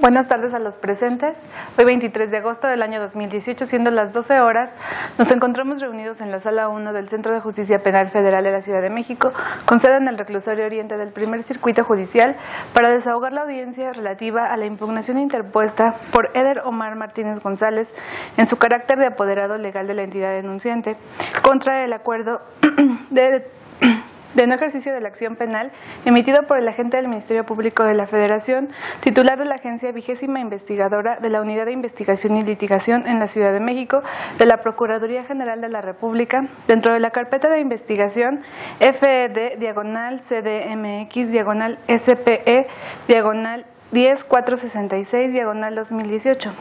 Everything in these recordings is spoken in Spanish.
Buenas tardes a los presentes. Hoy 23 de agosto del año 2018, siendo las 12 horas, nos encontramos reunidos en la Sala 1 del Centro de Justicia Penal Federal de la Ciudad de México, con sede en el Reclusorio Oriente del Primer Circuito Judicial, para desahogar la audiencia relativa a la impugnación interpuesta por Eder Omar Martínez González, en su carácter de apoderado legal de la entidad denunciante, contra el acuerdo de no ejercicio de la acción penal emitido por el agente del Ministerio Público de la Federación, titular de la Agencia 20ª Investigadora de la Unidad de Investigación y Litigación en la Ciudad de México, de la Procuraduría General de la República, dentro de la carpeta de investigación FED-CDMX-SPE-10466-2018,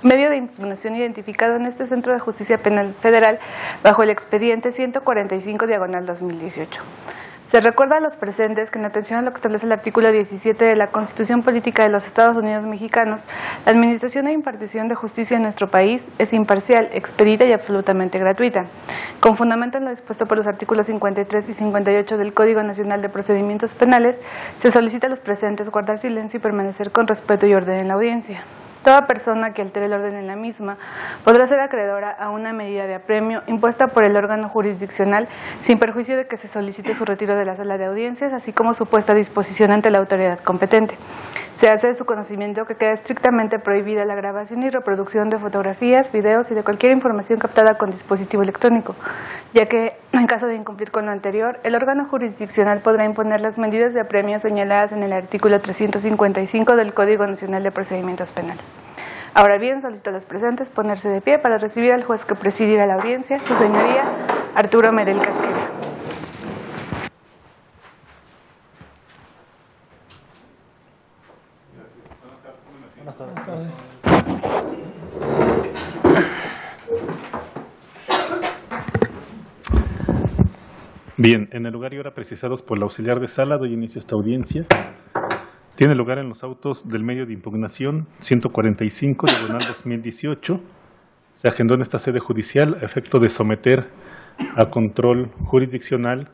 medio de impugnación identificado en este Centro de Justicia Penal Federal bajo el expediente 145/2018. Se recuerda a los presentes que, en atención a lo que establece el artículo 17 de la Constitución Política de los Estados Unidos Mexicanos, la administración e impartición de justicia en nuestro país es imparcial, expedita y absolutamente gratuita. Con fundamento en lo dispuesto por los artículos 53 y 58 del Código Nacional de Procedimientos Penales, se solicita a los presentes guardar silencio y permanecer con respeto y orden en la audiencia. Toda persona que altere el orden en la misma podrá ser acreedora a una medida de apremio impuesta por el órgano jurisdiccional sin perjuicio de que se solicite su retiro de la sala de audiencias, así como su puesta a disposición ante la autoridad competente. Se hace de su conocimiento que queda estrictamente prohibida la grabación y reproducción de fotografías, videos y de cualquier información captada con dispositivo electrónico, ya que, en caso de incumplir con lo anterior, el órgano jurisdiccional podrá imponer las medidas de apremio señaladas en el artículo 355 del Código Nacional de Procedimientos Penales. Ahora bien, solicito a los presentes ponerse de pie para recibir al juez que presidirá la audiencia, su señoría Arturo Merel Casquera. Buenas tardes. Bien, en el lugar y hora precisados por el auxiliar de sala, doy inicio a esta audiencia. Tiene lugar en los autos del medio de impugnación 145/2018. Se agendó en esta sede judicial a efecto de someter a control jurisdiccional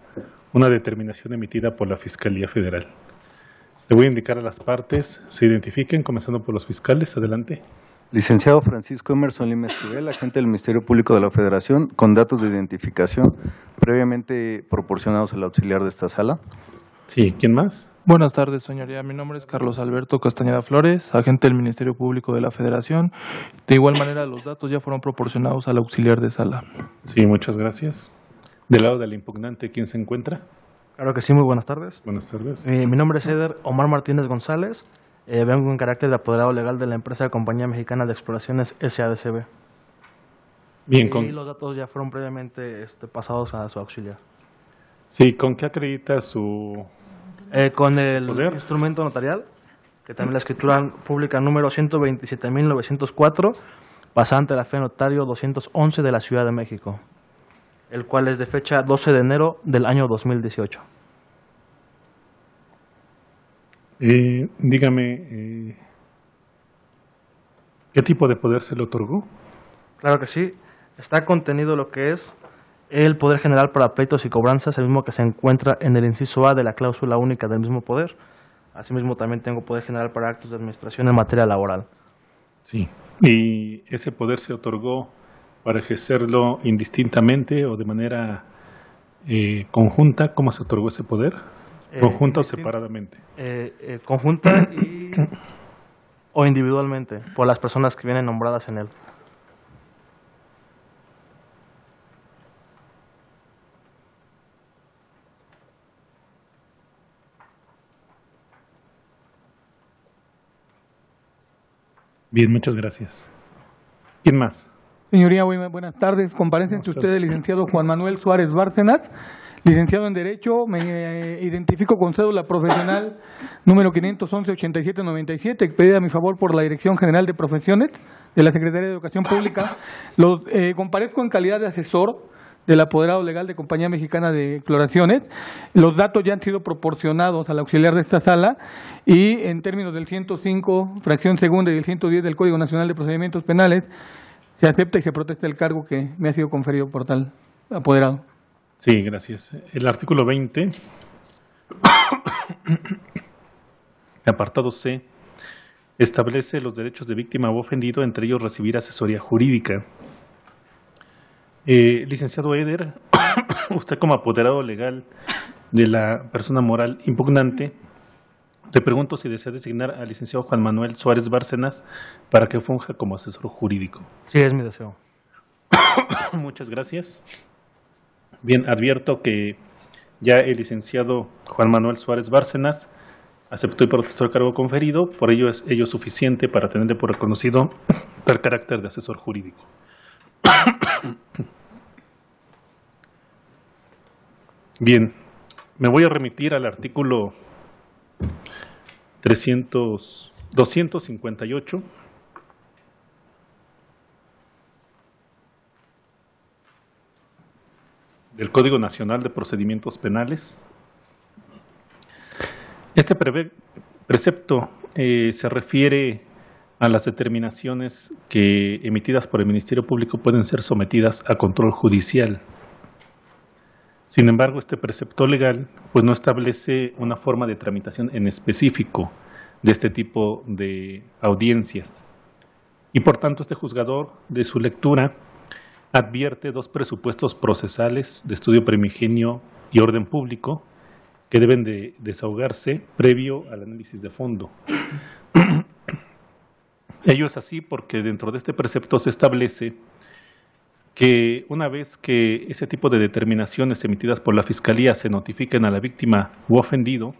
una determinación emitida por la Fiscalía Federal. Le voy a indicar a las partes, se identifiquen, comenzando por los fiscales. Adelante. Licenciado Francisco Emerson Lima Esquivel, agente del Ministerio Público de la Federación, con datos de identificación previamente proporcionados al auxiliar de esta sala. Sí, ¿quién más? Buenas tardes, señoría. Mi nombre es Carlos Alberto Castañeda Flores, agente del Ministerio Público de la Federación. De igual manera, los datos ya fueron proporcionados al auxiliar de sala. Sí, muchas gracias. Del lado del impugnante, ¿quién se encuentra? Claro que sí, muy buenas tardes. Buenas tardes. Mi nombre es Eder Omar Martínez González. Vengo en carácter de apoderado legal de la empresa Compañía Mexicana de Exploraciones SADCB. Bien, y los datos ya fueron previamente pasados a su auxiliar. Sí, ¿con qué acredita su con el poder? Instrumento notarial, que también la escritura pública número 127.904, pasada ante la fe notario 211 de la Ciudad de México, el cual es de fecha 12 de enero del año 2018. Dígame, ¿qué tipo de poder se le otorgó? Claro que sí, está contenido lo que es el poder general para pleitos y cobranzas, el mismo que se encuentra en el inciso A de la cláusula única del mismo poder. Asimismo, también tengo poder general para actos de administración en materia laboral. Sí, ¿y ese poder se otorgó para ejercerlo indistintamente o de manera conjunta? ¿Cómo se otorgó ese poder? ¿Conjunta o separadamente? Conjunta o individualmente, por las personas que vienen nombradas en él. Bien, muchas gracias. ¿Quién más? Señoría, buenas tardes. Comparece ante usted el licenciado Juan Manuel Suárez Bárcenas, licenciado en Derecho. Me identifico con cédula profesional número 511-8797, expedida a mi favor por la Dirección General de Profesiones de la Secretaría de Educación Pública. Comparezco en calidad de asesor del apoderado legal de Compañía Mexicana de Exploraciones. Los datos ya han sido proporcionados al auxiliar de esta sala y en términos del 105, fracción segunda, y del 110 del Código Nacional de Procedimientos Penales, se acepta y se protesta el cargo que me ha sido conferido por tal apoderado. Sí, gracias. El artículo 20, apartado C, establece los derechos de víctima u ofendido, entre ellos recibir asesoría jurídica. Licenciado Eder, usted como apoderado legal de la persona moral impugnante, le pregunto si desea designar al licenciado Juan Manuel Suárez Bárcenas para que funja como asesor jurídico. Sí, es mi deseo. Muchas gracias. Bien, advierto que ya el licenciado Juan Manuel Suárez Bárcenas aceptó y protestó el cargo conferido, por ello es suficiente para tenerle por reconocido el carácter de asesor jurídico. Bien, me voy a remitir al artículo 258 del Código Nacional de Procedimientos Penales. Este precepto se refiere a las determinaciones que emitidas por el Ministerio Público pueden ser sometidas a control judicial. Sin embargo, este precepto legal pues no establece una forma de tramitación en específico de este tipo de audiencias. Y por tanto, este juzgador, de su lectura, advierte dos presupuestos procesales de estudio primigenio y orden público que deben de desahogarse previo al análisis de fondo. Ello es así porque dentro de este precepto se establece que una vez que ese tipo de determinaciones emitidas por la Fiscalía se notifiquen a la víctima u ofendido,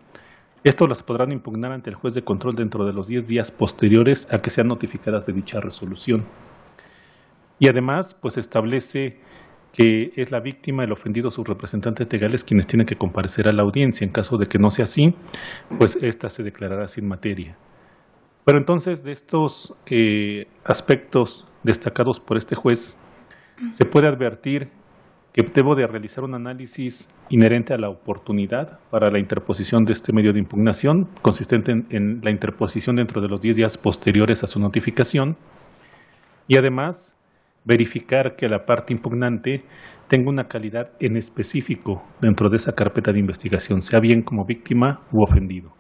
estos las podrán impugnar ante el juez de control dentro de los 10 días posteriores a que sean notificadas de dicha resolución. Y además, pues establece que es la víctima, el ofendido, sus representantes legales quienes tienen que comparecer a la audiencia. En caso de que no sea así, pues ésta se declarará sin materia. Pero entonces, de estos aspectos destacados por este juez, se puede advertir que debo de realizar un análisis inherente a la oportunidad para la interposición de este medio de impugnación, consistente en la interposición dentro de los 10 días posteriores a su notificación, y además verificar que la parte impugnante tenga una calidad en específico dentro de esa carpeta de investigación, sea bien como víctima u ofendido.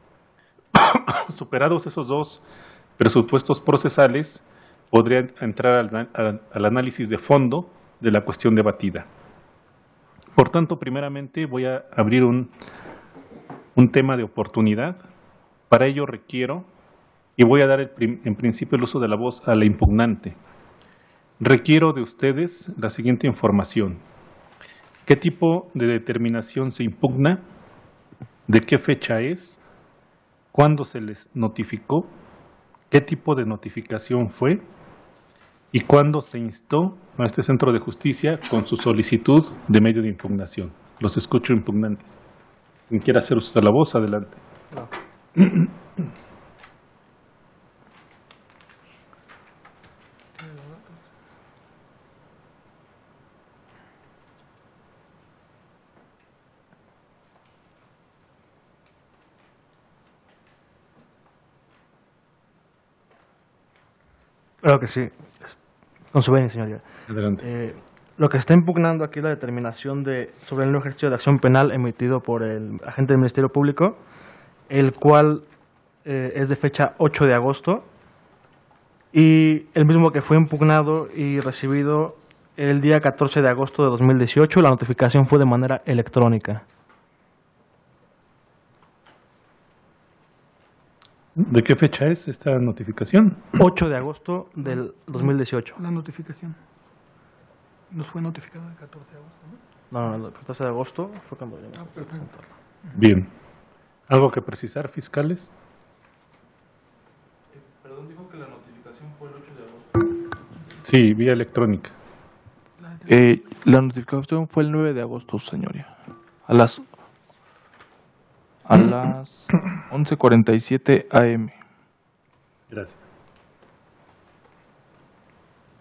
Superados esos dos presupuestos procesales, podría entrar al análisis de fondo de la cuestión debatida. Por tanto, primeramente voy a abrir un tema de oportunidad. Para ello requiero, y voy a dar en principio el uso de la voz a la impugnante. Requiero de ustedes la siguiente información. ¿Qué tipo de determinación se impugna? ¿De qué fecha es? ¿Cuándo se les notificó? ¿Qué tipo de notificación fue? ¿Y cuándo se instó a este centro de justicia con su solicitud de medio de impugnación? Los escucho, impugnantes. Quien quiera hacer uso de la voz, adelante. No. Claro que sí. Con su bien, señoría. Adelante. Lo que está impugnando aquí es la determinación sobre el nuevo ejercicio de acción penal emitido por el agente del Ministerio Público, el cual es de fecha 8 de agosto, y el mismo que fue impugnado y recibido el día 14 de agosto de 2018, la notificación fue de manera electrónica. ¿De qué fecha es esta notificación? 8 de agosto del 2018. La notificación. Nos fue notificado el 14 de agosto, ¿no? No, el 14 de agosto fue cuando yo me perfecto. Bien. ¿Algo que precisar, fiscales? Perdón, dijo que la notificación fue el 8 de agosto. Sí, vía electrónica. La notificación fue el 9 de agosto, señoría. A las 11:47 AM. Gracias.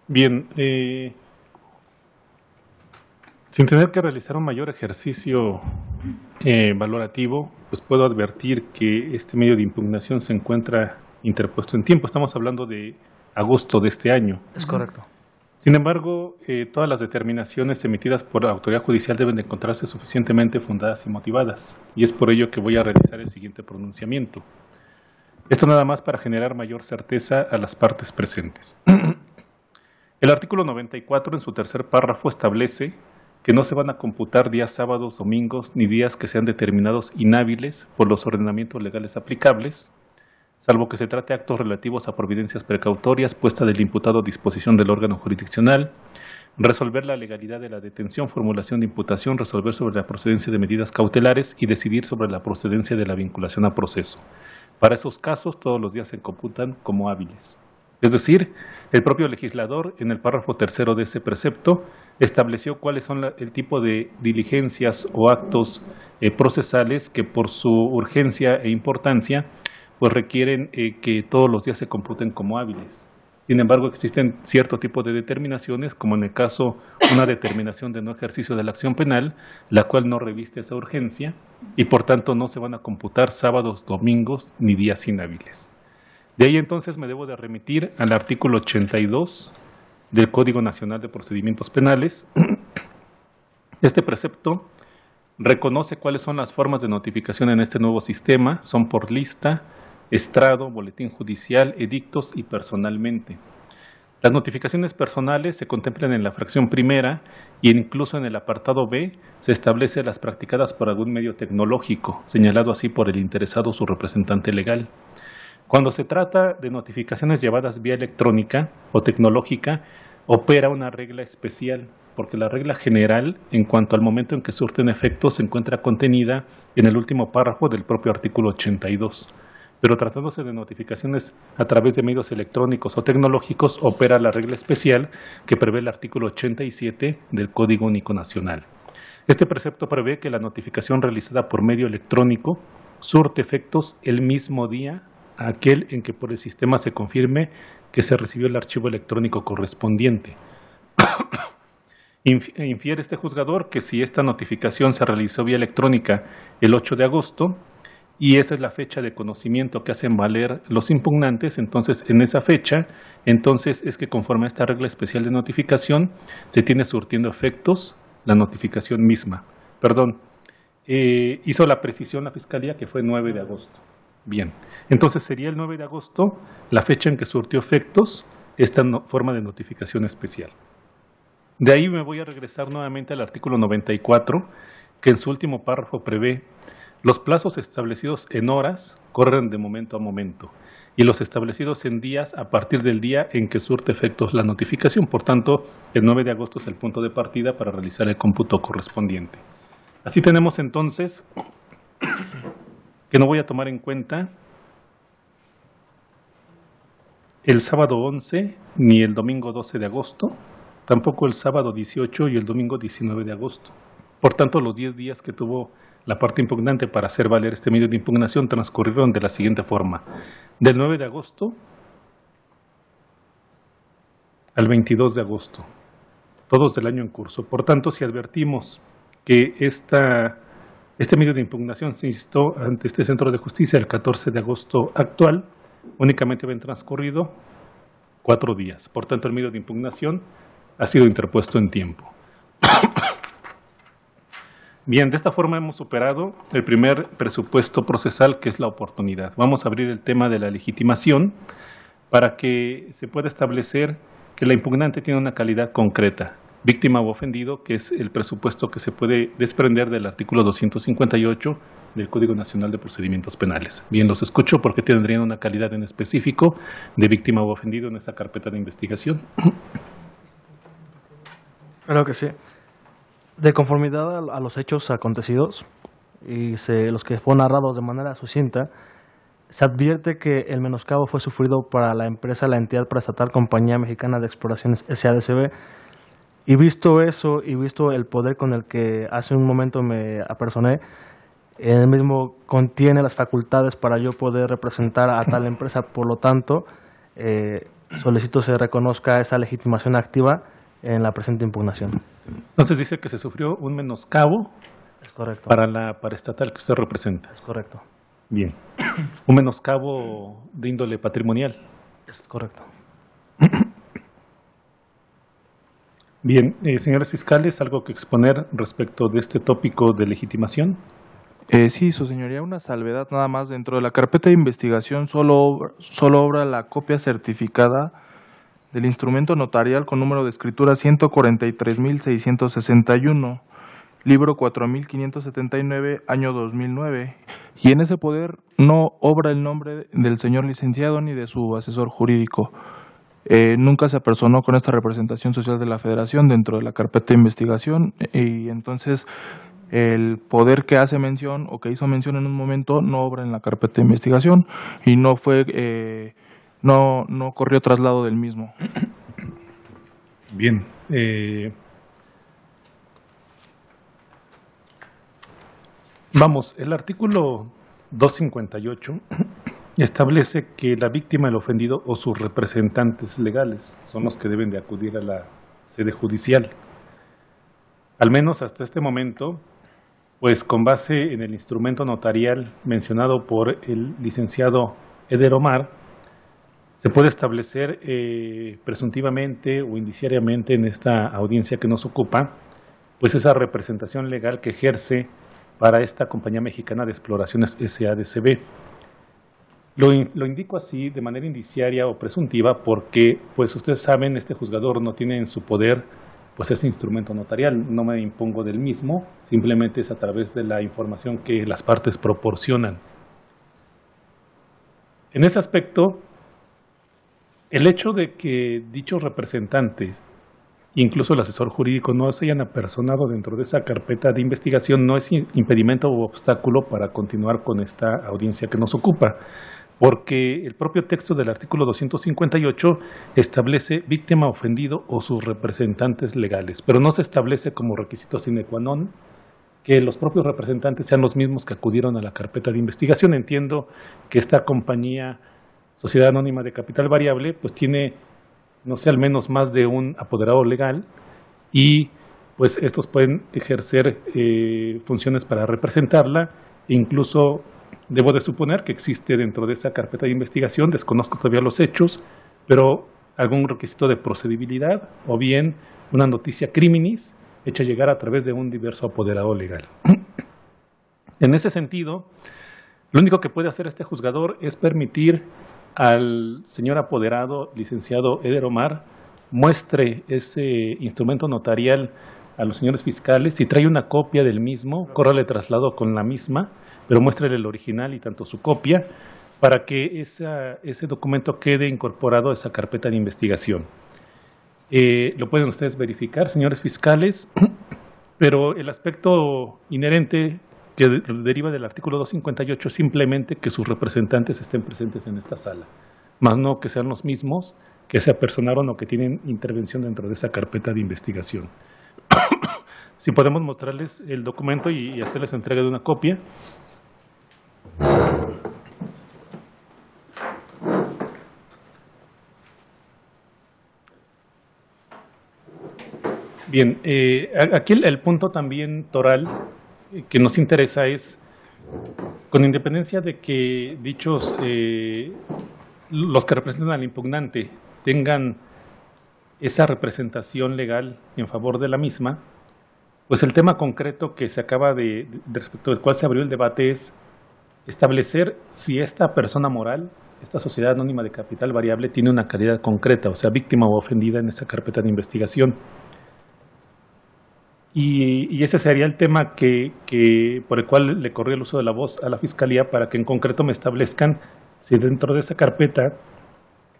Bien, sin tener que realizar un mayor ejercicio valorativo, pues puedo advertir que este medio de impugnación se encuentra interpuesto en tiempo. Estamos hablando de agosto de este año. Es correcto. Sin embargo, todas las determinaciones emitidas por la autoridad judicial deben de encontrarse suficientemente fundadas y motivadas, y es por ello que voy a realizar el siguiente pronunciamiento. Esto nada más para generar mayor certeza a las partes presentes. El artículo 94 en su tercer párrafo establece que no se van a computar días sábados, domingos, ni días que sean determinados inhábiles por los ordenamientos legales aplicables, salvo que se trate de actos relativos a providencias precautorias, puesta del imputado a disposición del órgano jurisdiccional, resolver la legalidad de la detención, formulación de imputación, resolver sobre la procedencia de medidas cautelares y decidir sobre la procedencia de la vinculación a proceso. Para esos casos, todos los días se computan como hábiles. Es decir, el propio legislador, en el párrafo tercero de ese precepto, estableció cuáles son el tipo de diligencias o actos procesales que por su urgencia e importancia pues requieren que todos los días se computen como hábiles. Sin embargo, existen cierto tipo de determinaciones, como en el caso una determinación de no ejercicio de la acción penal, la cual no reviste esa urgencia y por tanto no se van a computar sábados, domingos ni días inhábiles. De ahí entonces me debo de remitir al artículo 82 del Código Nacional de Procedimientos Penales. Este precepto reconoce cuáles son las formas de notificación en este nuevo sistema, son por lista, estrado, boletín judicial, edictos y personalmente. Las notificaciones personales se contemplan en la fracción primera e incluso en el apartado B se establece las practicadas por algún medio tecnológico, señalado así por el interesado o su representante legal. Cuando se trata de notificaciones llevadas vía electrónica o tecnológica, opera una regla especial, porque la regla general, en cuanto al momento en que surten efectos, se encuentra contenida en el último párrafo del propio artículo 82. Pero tratándose de notificaciones a través de medios electrónicos o tecnológicos, opera la regla especial que prevé el artículo 87 del Código Único Nacional. Este precepto prevé que la notificación realizada por medio electrónico surte efectos el mismo día a aquel en que por el sistema se confirme que se recibió el archivo electrónico correspondiente. Infiere este juzgador que si esta notificación se realizó vía electrónica el 8 de agosto, y esa es la fecha de conocimiento que hacen valer los impugnantes, entonces en esa fecha, entonces es que conforme a esta regla especial de notificación, se tiene surtiendo efectos la notificación misma. Hizo la precisión la Fiscalía que fue 9 de agosto. Bien, entonces sería el 9 de agosto la fecha en que surtió efectos esta forma de notificación especial. De ahí me voy a regresar nuevamente al artículo 94, que en su último párrafo prevé: los plazos establecidos en horas corren de momento a momento y los establecidos en días a partir del día en que surte efectos la notificación. Por tanto, el 9 de agosto es el punto de partida para realizar el cómputo correspondiente. Así tenemos entonces que no voy a tomar en cuenta el sábado 11 ni el domingo 12 de agosto, tampoco el sábado 18 y el domingo 19 de agosto. Por tanto, los 10 días que tuvo la parte impugnante para hacer valer este medio de impugnación transcurrieron de la siguiente forma: del 9 de agosto al 22 de agosto, todos del año en curso. Por tanto, si advertimos que este medio de impugnación se instó ante este Centro de Justicia el 14 de agosto actual, únicamente ven transcurrido 4 días. Por tanto, el medio de impugnación ha sido interpuesto en tiempo. Bien, de esta forma hemos superado el primer presupuesto procesal, que es la oportunidad. Vamos a abrir el tema de la legitimación para que se pueda establecer que la impugnante tiene una calidad concreta, víctima o ofendido, que es el presupuesto que se puede desprender del artículo 258 del Código Nacional de Procedimientos Penales. Bien, los escucho porque tendrían una calidad en específico de víctima o ofendido en esa carpeta de investigación. Claro que sí. De conformidad a los hechos acontecidos y los que fueron narrados de manera sucinta, se advierte que el menoscabo fue sufrido para la empresa, la entidad paraestatal Compañía Mexicana de Exploraciones SADCB, y visto eso y visto el poder con el que hace un momento me apersoné, el mismo contiene las facultades para yo poder representar a tal empresa. Por lo tanto, solicito se reconozca esa legitimación activa en la presente impugnación. Entonces dice que se sufrió un menoscabo. Es correcto. Para la paraestatal que usted representa. Es correcto. Bien. Un menoscabo de índole patrimonial. Es correcto. Bien, señores fiscales, ¿algo que exponer respecto de este tópico de legitimación? Sí, su señoría, una salvedad nada más. Dentro de la carpeta de investigación solo obra la copia certificada del instrumento notarial con número de escritura 143.661, libro 4.579, año 2009. Y en ese poder no obra el nombre del señor licenciado ni de su asesor jurídico. Nunca se apersonó con esta representación social de la Federación dentro de la carpeta de investigación y entonces el poder que hace mención o que hizo mención en un momento no obra en la carpeta de investigación y no fue no corrió traslado del mismo. Bien. Vamos, el artículo 258 establece que la víctima, el ofendido o sus representantes legales son los que deben de acudir a la sede judicial. Al menos hasta este momento, pues con base en el instrumento notarial mencionado por el licenciado Eder Omar, se puede establecer presuntivamente o indiciariamente en esta audiencia que nos ocupa, pues esa representación legal que ejerce para esta Compañía Mexicana de Exploraciones SADCB. Lo indico así de manera indiciaria o presuntiva porque, pues ustedes saben, este juzgador no tiene en su poder pues ese instrumento notarial, no me impongo del mismo, simplemente es a través de la información que las partes proporcionan. En ese aspecto, el hecho de que dichos representantes, incluso el asesor jurídico, no se hayan apersonado dentro de esa carpeta de investigación no es impedimento u obstáculo para continuar con esta audiencia que nos ocupa, porque el propio texto del artículo 258 establece víctima, ofendido o sus representantes legales, pero no se establece como requisito sine qua non que los propios representantes sean los mismos que acudieron a la carpeta de investigación. Entiendo que esta compañía, Sociedad Anónima de Capital Variable, pues tiene, no sé, al menos más de un apoderado legal y pues estos pueden ejercer funciones para representarla e incluso debo de suponer que existe dentro de esa carpeta de investigación, desconozco todavía los hechos, pero algún requisito de procedibilidad o bien una noticia criminis hecha llegar a través de un diverso apoderado legal. En ese sentido, lo único que puede hacer este juzgador es permitir al señor apoderado, licenciado Eder Omar, muestre ese instrumento notarial a los señores fiscales y trae una copia del mismo, córrale traslado con la misma, pero muéstrele el original y tanto su copia para que ese documento quede incorporado a esa carpeta de investigación. Lo pueden ustedes verificar, señores fiscales, pero el aspecto inherente que deriva del artículo 258 es simplemente que sus representantes estén presentes en esta sala, más no que sean los mismos que se apersonaron o que tienen intervención dentro de esa carpeta de investigación. Si podemos mostrarles el documento y hacerles entrega de una copia. Bien, aquí el punto también toral que nos interesa es, con independencia de que dichos, los que representan al impugnante tengan esa representación legal en favor de la misma, pues el tema concreto que se acaba de respecto del cual se abrió el debate es establecer si esta persona moral, esta sociedad anónima de capital variable, tiene una calidad concreta, o sea, víctima o ofendida en esta carpeta de investigación. Y ese sería el tema por el cual le corrió el uso de la voz a la Fiscalía para que en concreto me establezcan si dentro de esa carpeta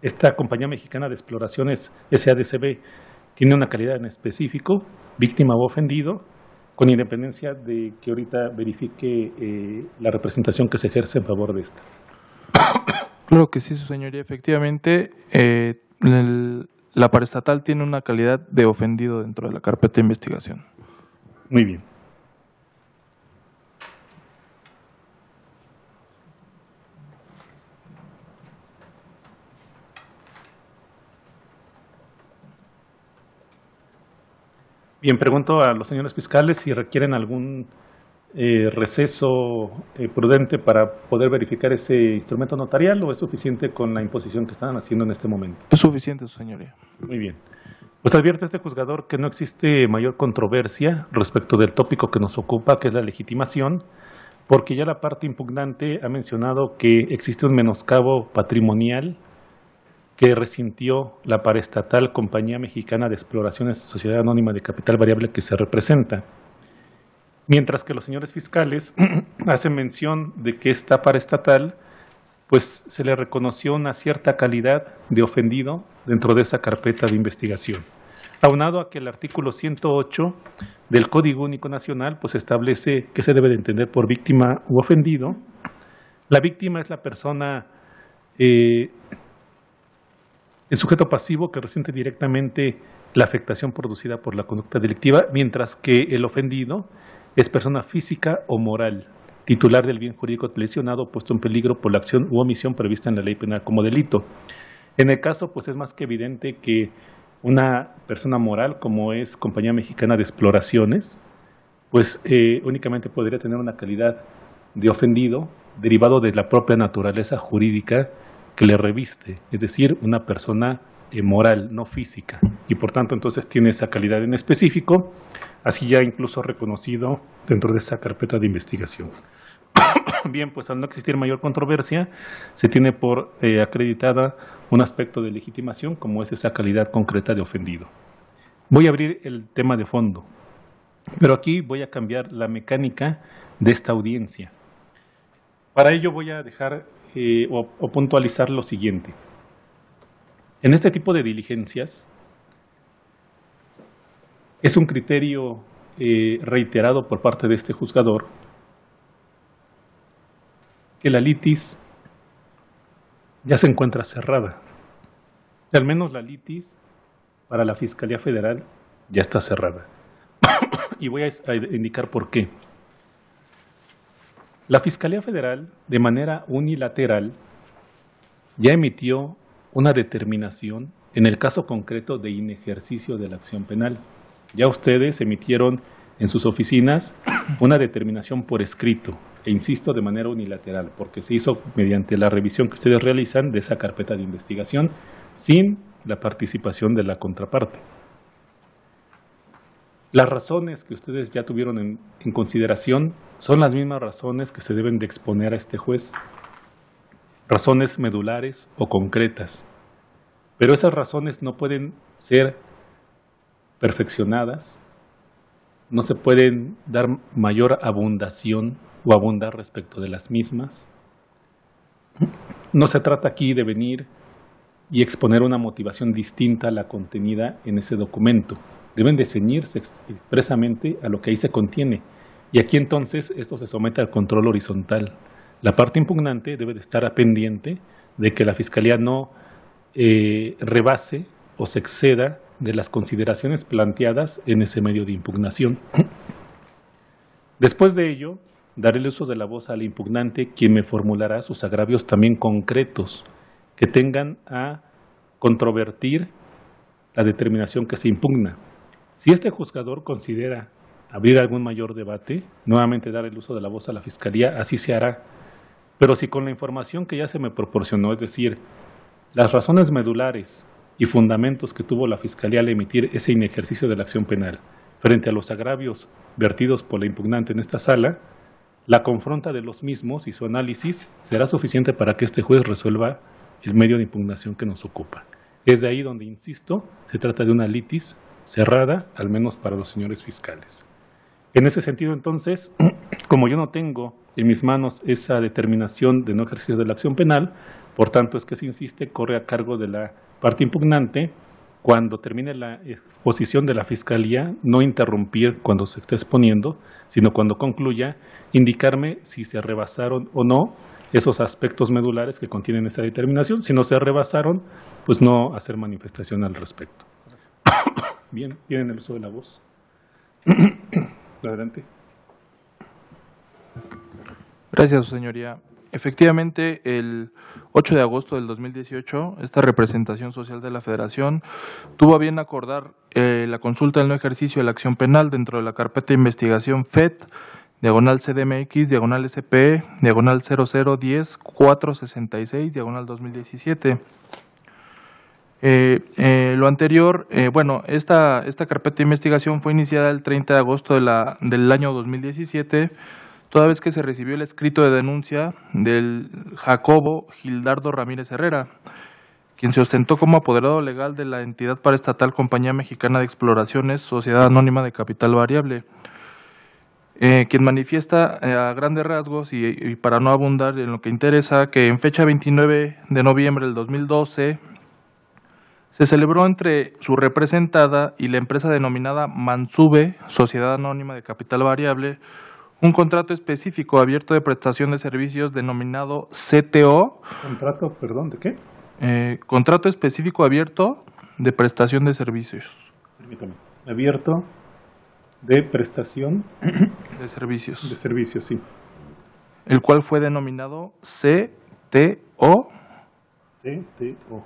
esta Compañía Mexicana de Exploraciones SADCB tiene una calidad en específico, víctima o ofendido, con independencia de que ahorita verifique la representación que se ejerce en favor de esta. Claro que sí, su señoría. Efectivamente, la paraestatal tiene una calidad de ofendido dentro de la carpeta de investigación. Muy bien. Bien, pregunto a los señores fiscales si requieren algún receso prudente para poder verificar ese instrumento notarial o es suficiente con la imposición que están haciendo en este momento. Es suficiente, su señoría. Muy bien. Pues advierte este juzgador que no existe mayor controversia respecto del tópico que nos ocupa, que es la legitimación, porque ya la parte impugnante ha mencionado que existe un menoscabo patrimonial que resintió la paraestatal Compañía Mexicana de Exploraciones Sociedad Anónima de Capital Variable que se representa. Mientras que los señores fiscales hacen mención de que esta paraestatal pues se le reconoció una cierta calidad de ofendido dentro de esa carpeta de investigación. Aunado a que el artículo 108 del Código Único Nacional pues establece qué se debe de entender por víctima u ofendido. La víctima es la persona, el sujeto pasivo que resiente directamente la afectación producida por la conducta delictiva, mientras que el ofendido es persona física o moral, titular del bien jurídico lesionado, puesto en peligro por la acción u omisión prevista en la ley penal como delito. En el caso, pues es más que evidente que una persona moral, como es Compañía Mexicana de Exploraciones, pues únicamente podría tener una calidad de ofendido derivado de la propia naturaleza jurídica que le reviste, es decir, una persona moral, no física, y por tanto entonces tiene esa calidad en específico, así ya incluso reconocido dentro de esa carpeta de investigación. Bien, pues al no existir mayor controversia, se tiene por acreditada un aspecto de legitimación como es esa calidad concreta de ofendido. Voy a abrir el tema de fondo, pero aquí voy a cambiar la mecánica de esta audiencia. Para ello voy a dejar o puntualizar lo siguiente. En este tipo de diligencias es un criterio reiterado por parte de este juzgador que la litis ya se encuentra cerrada. Al menos la litis para la Fiscalía Federal ya está cerrada. Y voy a indicar por qué. La Fiscalía Federal, de manera unilateral, ya emitió una determinación en el caso concreto de inejercicio de la acción penal. Ya ustedes emitieron en sus oficinas una determinación por escrito, e insisto, de manera unilateral, porque se hizo mediante la revisión que ustedes realizan de esa carpeta de investigación sin la participación de la contraparte. Las razones que ustedes ya tuvieron en consideración son las mismas razones que se deben de exponer a este juez, razones medulares o concretas, pero esas razones no pueden ser perfeccionadas, no se pueden dar mayor abundación o abundar respecto de las mismas. No se trata aquí de venir y exponer una motivación distinta a la contenida en ese documento. Deben de ceñirse expresamente a lo que ahí se contiene. Y aquí entonces esto se somete al control horizontal. La parte impugnante debe de estar pendiente de que la Fiscalía no rebase o se exceda de las consideraciones planteadas en ese medio de impugnación. Después de ello, daré el uso de la voz al impugnante, quien me formulará sus agravios también concretos que tengan a controvertir la determinación que se impugna. Si este juzgador considera abrir algún mayor debate, nuevamente dar el uso de la voz a la Fiscalía, así se hará. Pero si con la información que ya se me proporcionó, es decir, las razones medulares y fundamentos que tuvo la Fiscalía al emitir ese inejercicio de la acción penal frente a los agravios vertidos por la impugnante en esta sala, la confronta de los mismos y su análisis será suficiente para que este juez resuelva el medio de impugnación que nos ocupa. Es de ahí donde, insisto, se trata de una litis cerrada, al menos para los señores fiscales. En ese sentido, entonces, como yo no tengo en mis manos esa determinación de no ejercicio de la acción penal, por tanto es que se insiste, corre a cargo de la parte impugnante, cuando termine la exposición de la Fiscalía, no interrumpir cuando se esté exponiendo, sino cuando concluya, indicarme si se rebasaron o no esos aspectos medulares que contienen esa determinación. Si no se rebasaron, pues no hacer manifestación al respecto. Bien, tienen el uso de la voz. Adelante. Gracias, señoría. Efectivamente, el 8 de agosto del 2018, esta representación social de la Federación tuvo a bien acordar la consulta del no ejercicio de la acción penal dentro de la carpeta de investigación FED, diagonal CDMX, diagonal SPE, diagonal 0010 466, diagonal 2017. Lo anterior, esta carpeta de investigación fue iniciada el 30 de agosto del año 2017, toda vez que se recibió el escrito de denuncia del Jacobo Gildardo Ramírez Herrera, quien se ostentó como apoderado legal de la entidad paraestatal Compañía Mexicana de Exploraciones, Sociedad Anónima de Capital Variable, quien manifiesta a grandes rasgos y para no abundar en lo que interesa, que en fecha 29 de noviembre del 2012 se celebró entre su representada y la empresa denominada Mansube, Sociedad Anónima de Capital Variable, un contrato específico abierto de prestación de servicios denominado CTO. ¿Contrato, perdón, de qué? Contrato específico abierto de prestación de servicios. Permítame. Abierto de prestación de servicios. De servicios, sí. El cual fue denominado CTO. CTO.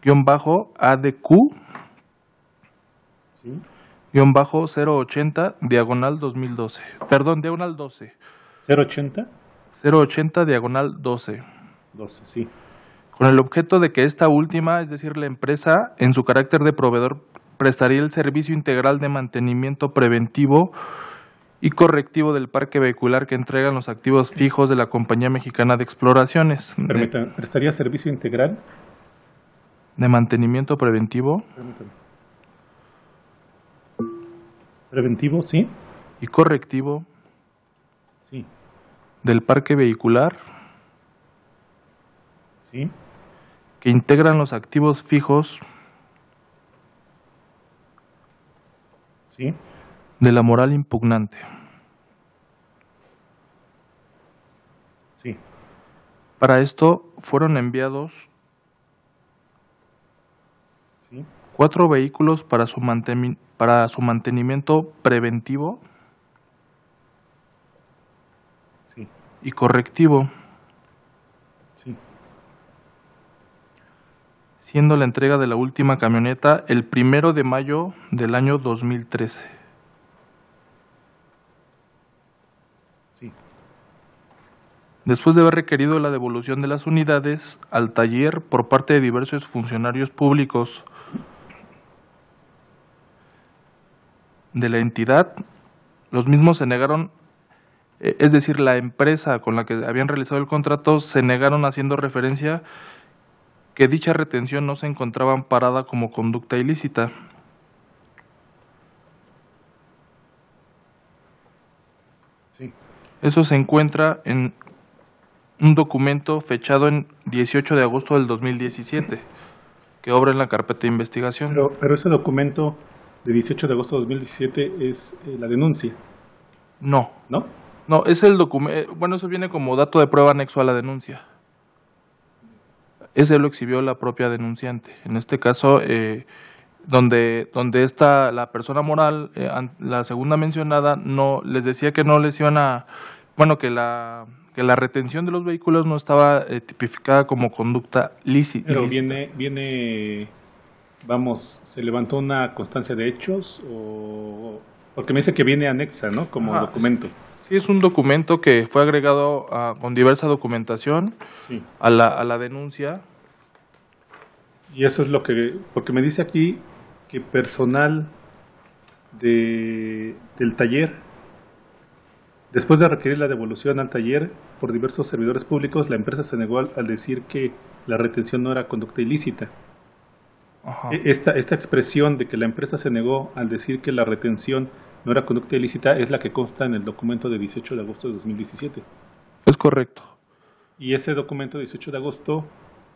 _ADQ. Sí. _080 diagonal 2012. Perdón, diagonal 12. 080. 080 diagonal 12. 12, sí. Con el objeto de que esta última, es decir, la empresa, en su carácter de proveedor, prestaría el servicio integral de mantenimiento preventivo y correctivo del parque vehicular que entregan los activos fijos de la Compañía Mexicana de Exploraciones. Permítame, ¿prestaría servicio integral? De mantenimiento preventivo. Permítame. Preventivo, sí. Y correctivo. Sí. Del parque vehicular. Sí. Que integran los activos fijos. Sí. De la moral impugnante. Sí. Para esto fueron enviados 4 vehículos para su mantenimiento preventivo. Sí. Y correctivo. Sí. Siendo la entrega de la última camioneta el 1 de mayo del año 2013. Sí. Después de haber requerido la devolución de las unidades al taller por parte de diversos funcionarios públicos de la entidad, los mismos se negaron, es decir, la empresa con la que habían realizado el contrato se negaron haciendo referencia que dicha retención no se encontraba amparada como conducta ilícita. Sí. Eso se encuentra en un documento fechado en 18 de agosto del 2017, que obra en la carpeta de investigación. Pero ese documento de 18 de agosto de 2017 es la denuncia. No. ¿No? No, es el documento, bueno, eso viene como dato de prueba anexo a la denuncia. Ese lo exhibió la propia denunciante. En este caso, donde está la persona moral, la segunda mencionada, no les decía que no les iban a, bueno, que la retención de los vehículos no estaba tipificada como conducta lícita. Pero viene, vamos, ¿se levantó una constancia de hechos? O porque me dice que viene anexa, ¿no? Como documento. Sí, es un documento que fue agregado con diversa documentación sí. a la denuncia. Y eso es lo que, porque me dice aquí que personal del taller, después de requerir la devolución al taller por diversos servidores públicos, la empresa se negó al decir que la retención no era conducta ilícita. Ajá. Esta expresión de que la empresa se negó al decir que la retención no era conducta ilícita es la que consta en el documento de 18 de agosto de 2017. Es correcto. Y ese documento de 18 de agosto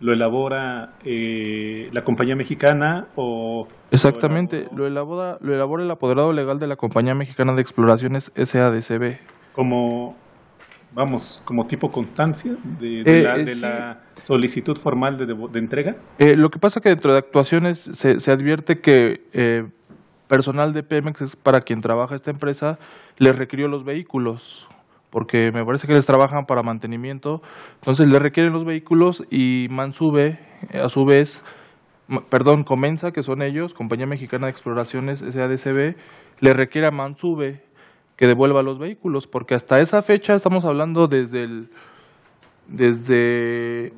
lo elabora la compañía mexicana o... Exactamente, lo elabora el apoderado legal de la Compañía Mexicana de Exploraciones SADCB. Como, vamos, como tipo constancia de sí. la solicitud formal de entrega. Lo que pasa que dentro de actuaciones se advierte que personal de Pemex, es para quien trabaja esta empresa, les requirió los vehículos, porque me parece que les trabajan para mantenimiento, entonces les requieren los vehículos y Mansube, a su vez, Comensa, que son ellos, Compañía Mexicana de Exploraciones SADCB, le requiere a Mansube que devuelva los vehículos, porque hasta esa fecha, estamos hablando desde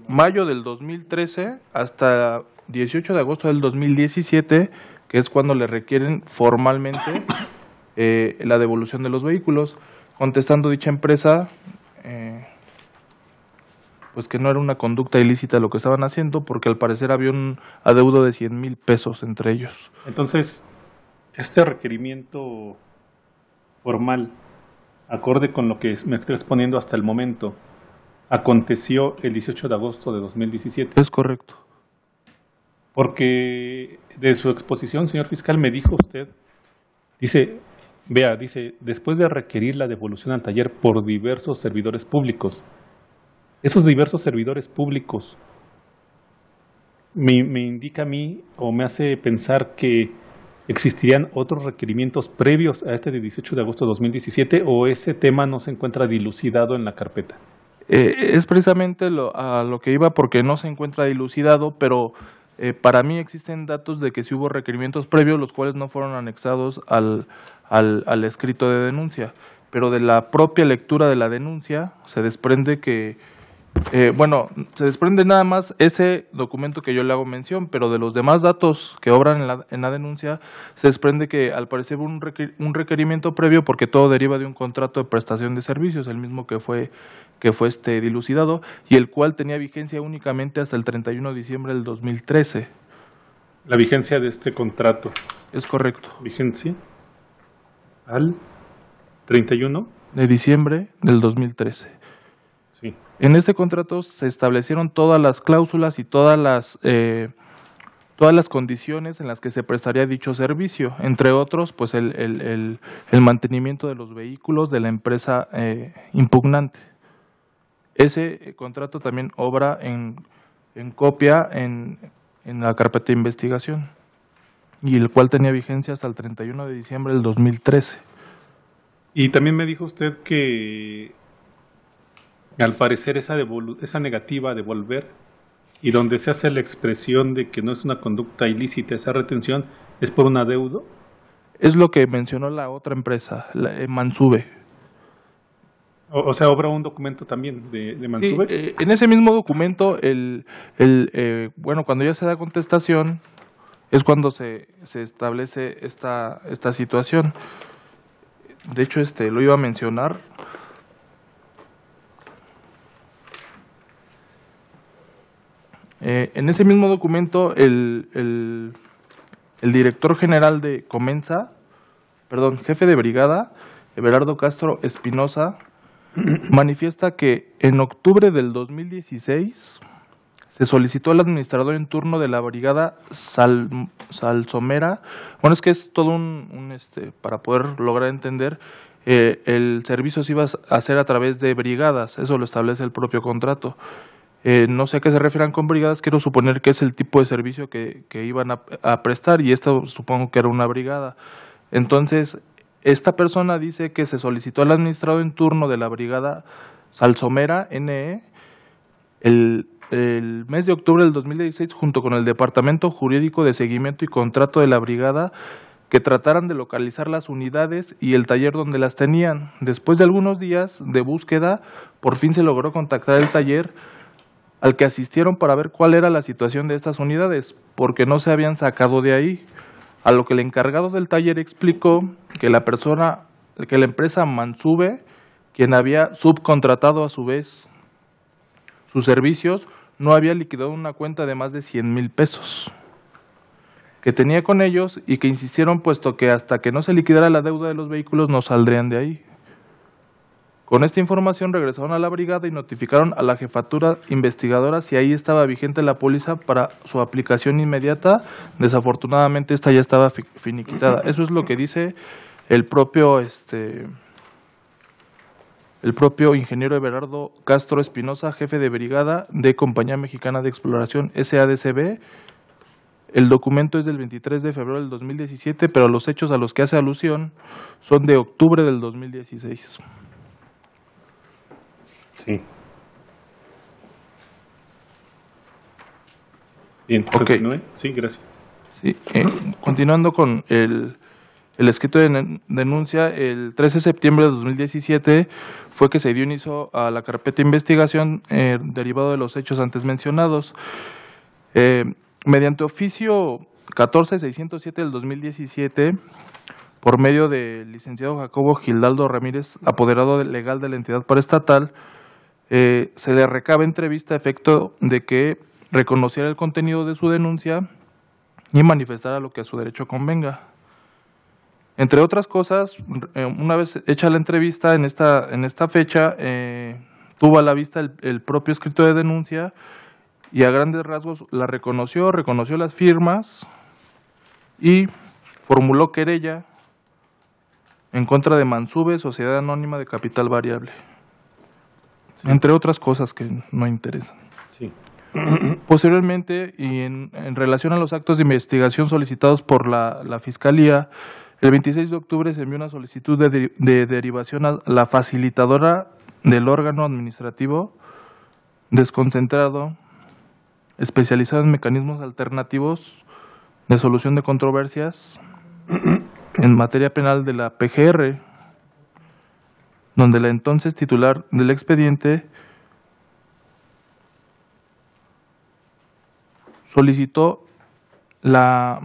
mayo del 2013 hasta 18 de agosto del 2017, que es cuando le requieren formalmente la devolución de los vehículos. contestando dicha empresa pues que no era una conducta ilícita lo que estaban haciendo, porque al parecer había un adeudo de 100,000 pesos entre ellos. Entonces, este requerimiento formal, acorde con lo que me estoy exponiendo hasta el momento, aconteció el 18 de agosto de 2017. Es correcto. Porque de su exposición, señor fiscal, me dijo usted, dice, después de requerir la devolución al taller por diversos servidores públicos, esos diversos servidores públicos me indica a mí o me hace pensar que existirían otros requerimientos previos a este de 18 de agosto de 2017 o ese tema no se encuentra dilucidado en la carpeta. Es precisamente a lo que iba, porque no se encuentra dilucidado, pero para mí existen datos de que sí hubo requerimientos previos, los cuales no fueron anexados al escrito de denuncia. Pero de la propia lectura de la denuncia se desprende que, se desprende nada más ese documento que yo le hago mención, pero de los demás datos que obran en la denuncia se desprende que al parecer hubo un requerimiento previo, porque todo deriva de un contrato de prestación de servicios, el mismo que fue dilucidado, y el cual tenía vigencia únicamente hasta el 31 de diciembre del 2013. La vigencia de este contrato. Es correcto. ¿Vigencia? ¿Al 31? De diciembre del 2013. Sí. En este contrato se establecieron todas las cláusulas y todas las condiciones en las que se prestaría dicho servicio, entre otros, pues el mantenimiento de los vehículos de la empresa impugnante. Ese contrato también obra en copia en la carpeta de investigación, y el cual tenía vigencia hasta el 31 de diciembre del 2013. Y también me dijo usted que al parecer esa negativa a devolver, y donde se hace la expresión de que no es una conducta ilícita esa retención, es por un adeudo. Es lo que mencionó la otra empresa, Mansube. O sea, obra un documento también de Mansube. Sí, en ese mismo documento, cuando ya se da contestación, es cuando se establece esta situación. De hecho, lo iba a mencionar. En ese mismo documento, el director general de Comensa, jefe de brigada, Everardo Castro Espinosa, manifiesta que en octubre del 2016 se solicitó al administrador en turno de la brigada Salsomera. Bueno, es que es todo para poder lograr entender, el servicio se iba a hacer a través de brigadas, eso lo establece el propio contrato. No sé a qué se refieran con brigadas, quiero suponer que es el tipo de servicio que iban a prestar, y esto supongo que era una brigada. Entonces, esta persona dice que se solicitó al administrador en turno de la brigada Salsomera NE el mes de octubre del 2016, junto con el Departamento Jurídico de Seguimiento y Contrato de la brigada, que trataran de localizar las unidades y el taller donde las tenían. Después de algunos días de búsqueda, por fin se logró contactar el taller, al que asistieron para ver cuál era la situación de estas unidades, porque no se habían sacado de ahí. A lo que el encargado del taller explicó que la empresa Mansube, quien había subcontratado a su vez sus servicios, no había liquidado una cuenta de más de 100,000 pesos que tenía con ellos, y que insistieron, puesto que hasta que no se liquidara la deuda de los vehículos no saldrían de ahí. Con esta información regresaron a la brigada y notificaron a la jefatura investigadora si ahí estaba vigente la póliza para su aplicación inmediata. Desafortunadamente esta ya estaba finiquitada. Eso es lo que dice el propio ingeniero Everardo Castro Espinosa, jefe de brigada de Compañía Mexicana de Exploración, SADCB. El documento es del 23 de febrero del 2017, pero los hechos a los que hace alusión son de octubre del 2016. Sí. Bien, okay. Sí, gracias. Sí, continuando con el escrito de denuncia, el 13 de septiembre de 2017 fue que se dio inicio a la carpeta de investigación derivado de los hechos antes mencionados. Mediante oficio 14607 del 2017, por medio del licenciado Jacobo Gildardo Ramírez, apoderado legal de la entidad paraestatal, se le recaba entrevista a efecto de que reconociera el contenido de su denuncia y manifestara lo que a su derecho convenga. Entre otras cosas, una vez hecha la entrevista en esta fecha, tuvo a la vista el propio escrito de denuncia y a grandes rasgos la reconoció las firmas y formuló querella en contra de Mansube, Sociedad Anónima de Capital Variable, entre otras cosas que no interesan. Sí. Posteriormente, y en relación a los actos de investigación solicitados por la Fiscalía, el 26 de octubre se envió una solicitud de derivación a la facilitadora del órgano administrativo desconcentrado, especializado en mecanismos alternativos de solución de controversias en materia penal de la PGR, donde la entonces titular del expediente solicitó la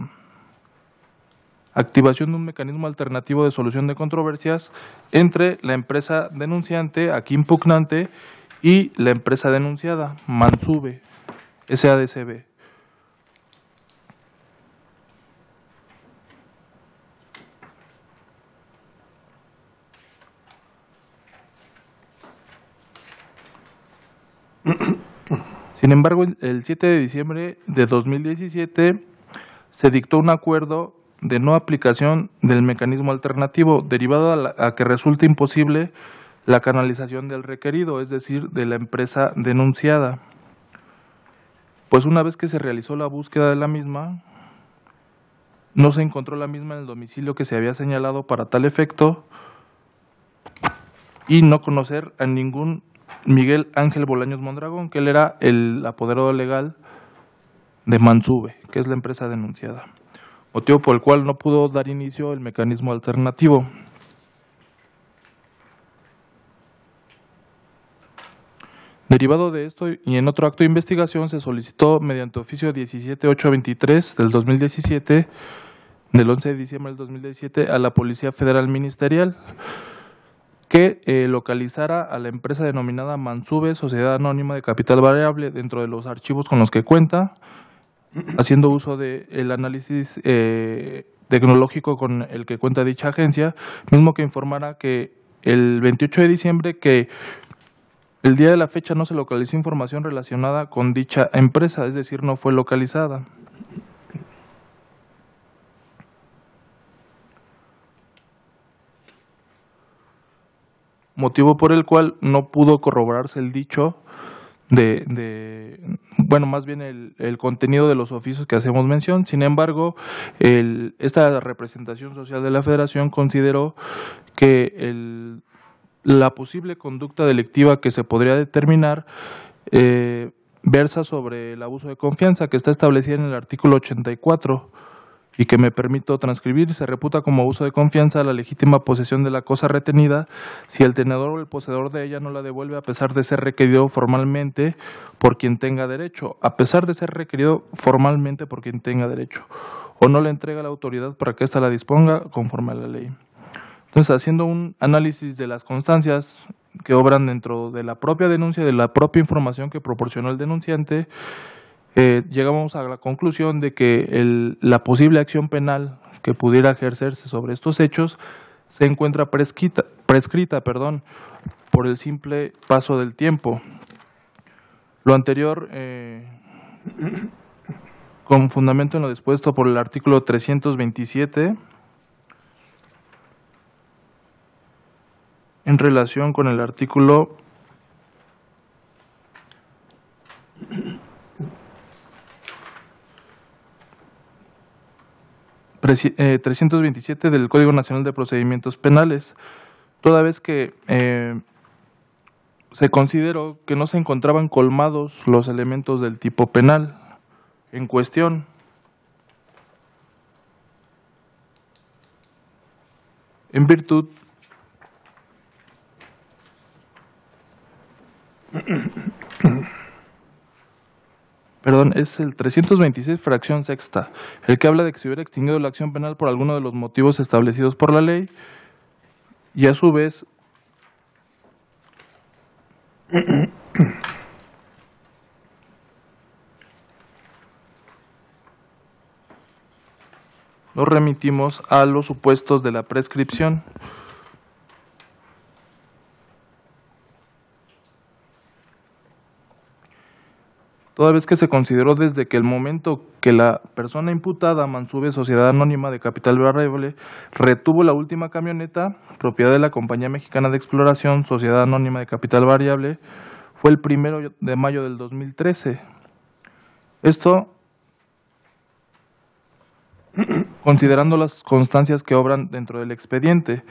activación de un mecanismo alternativo de solución de controversias entre la empresa denunciante, aquí impugnante, y la empresa denunciada, Mansube, SADCB. Sin embargo, el 7 de diciembre de 2017 se dictó un acuerdo de no aplicación del mecanismo alternativo, derivado a que resulte imposible la canalización del requerido, es decir, de la empresa denunciada. Pues una vez que se realizó la búsqueda de la misma, no se encontró la misma en el domicilio que se había señalado para tal efecto, y no conocer a ningún Miguel Ángel Bolaños Mondragón, que él era el apoderado legal de Mansube, que es la empresa denunciada, motivo por el cual no pudo dar inicio el mecanismo alternativo. Derivado de esto y en otro acto de investigación se solicitó mediante oficio 17823 del 2017, del 11 de diciembre del 2017, a la Policía Federal Ministerial que localizara a la empresa denominada Mansube, Sociedad Anónima de Capital Variable, dentro de los archivos con los que cuenta, haciendo uso del análisis tecnológico con el que cuenta dicha agencia, mismo que informara que el 28 de diciembre que el día de la fecha no se localizó información relacionada con dicha empresa, es decir, no fue localizada. Motivo por el cual no pudo corroborarse el dicho bueno, más bien el contenido de los oficios que hacemos mención. Sin embargo, esta representación social de la Federación consideró que la posible conducta delictiva que se podría determinar versa sobre el abuso de confianza, que está establecida en el artículo 84 y que me permito transcribir. Se reputa como abuso de confianza la legítima posesión de la cosa retenida si el tenedor o el poseedor de ella no la devuelve a pesar de ser requerido formalmente por quien tenga derecho, o no le entrega a la autoridad para que ésta la disponga conforme a la ley. Entonces, haciendo un análisis de las constancias que obran dentro de la propia denuncia, de la propia información que proporcionó el denunciante, llegamos a la conclusión de que la posible acción penal que pudiera ejercerse sobre estos hechos se encuentra prescrita, por el simple paso del tiempo. Lo anterior, con fundamento en lo dispuesto por el artículo 327, en relación con el artículo 327 del Código Nacional de Procedimientos Penales, toda vez que se consideró que no se encontraban colmados los elementos del tipo penal en cuestión. En virtud Perdón, es el 326, fracción sexta, el que habla de que se hubiera extinguido la acción penal por alguno de los motivos establecidos por la ley, y a su vez nos remitimos a los supuestos de la prescripción. Toda vez que se consideró desde que el momento que la persona imputada, Mansube Sociedad Anónima de Capital Variable, retuvo la última camioneta, propiedad de la Compañía Mexicana de Exploración, Sociedad Anónima de Capital Variable, fue el 1 de mayo del 2013. Esto considerando las constancias que obran dentro del expediente,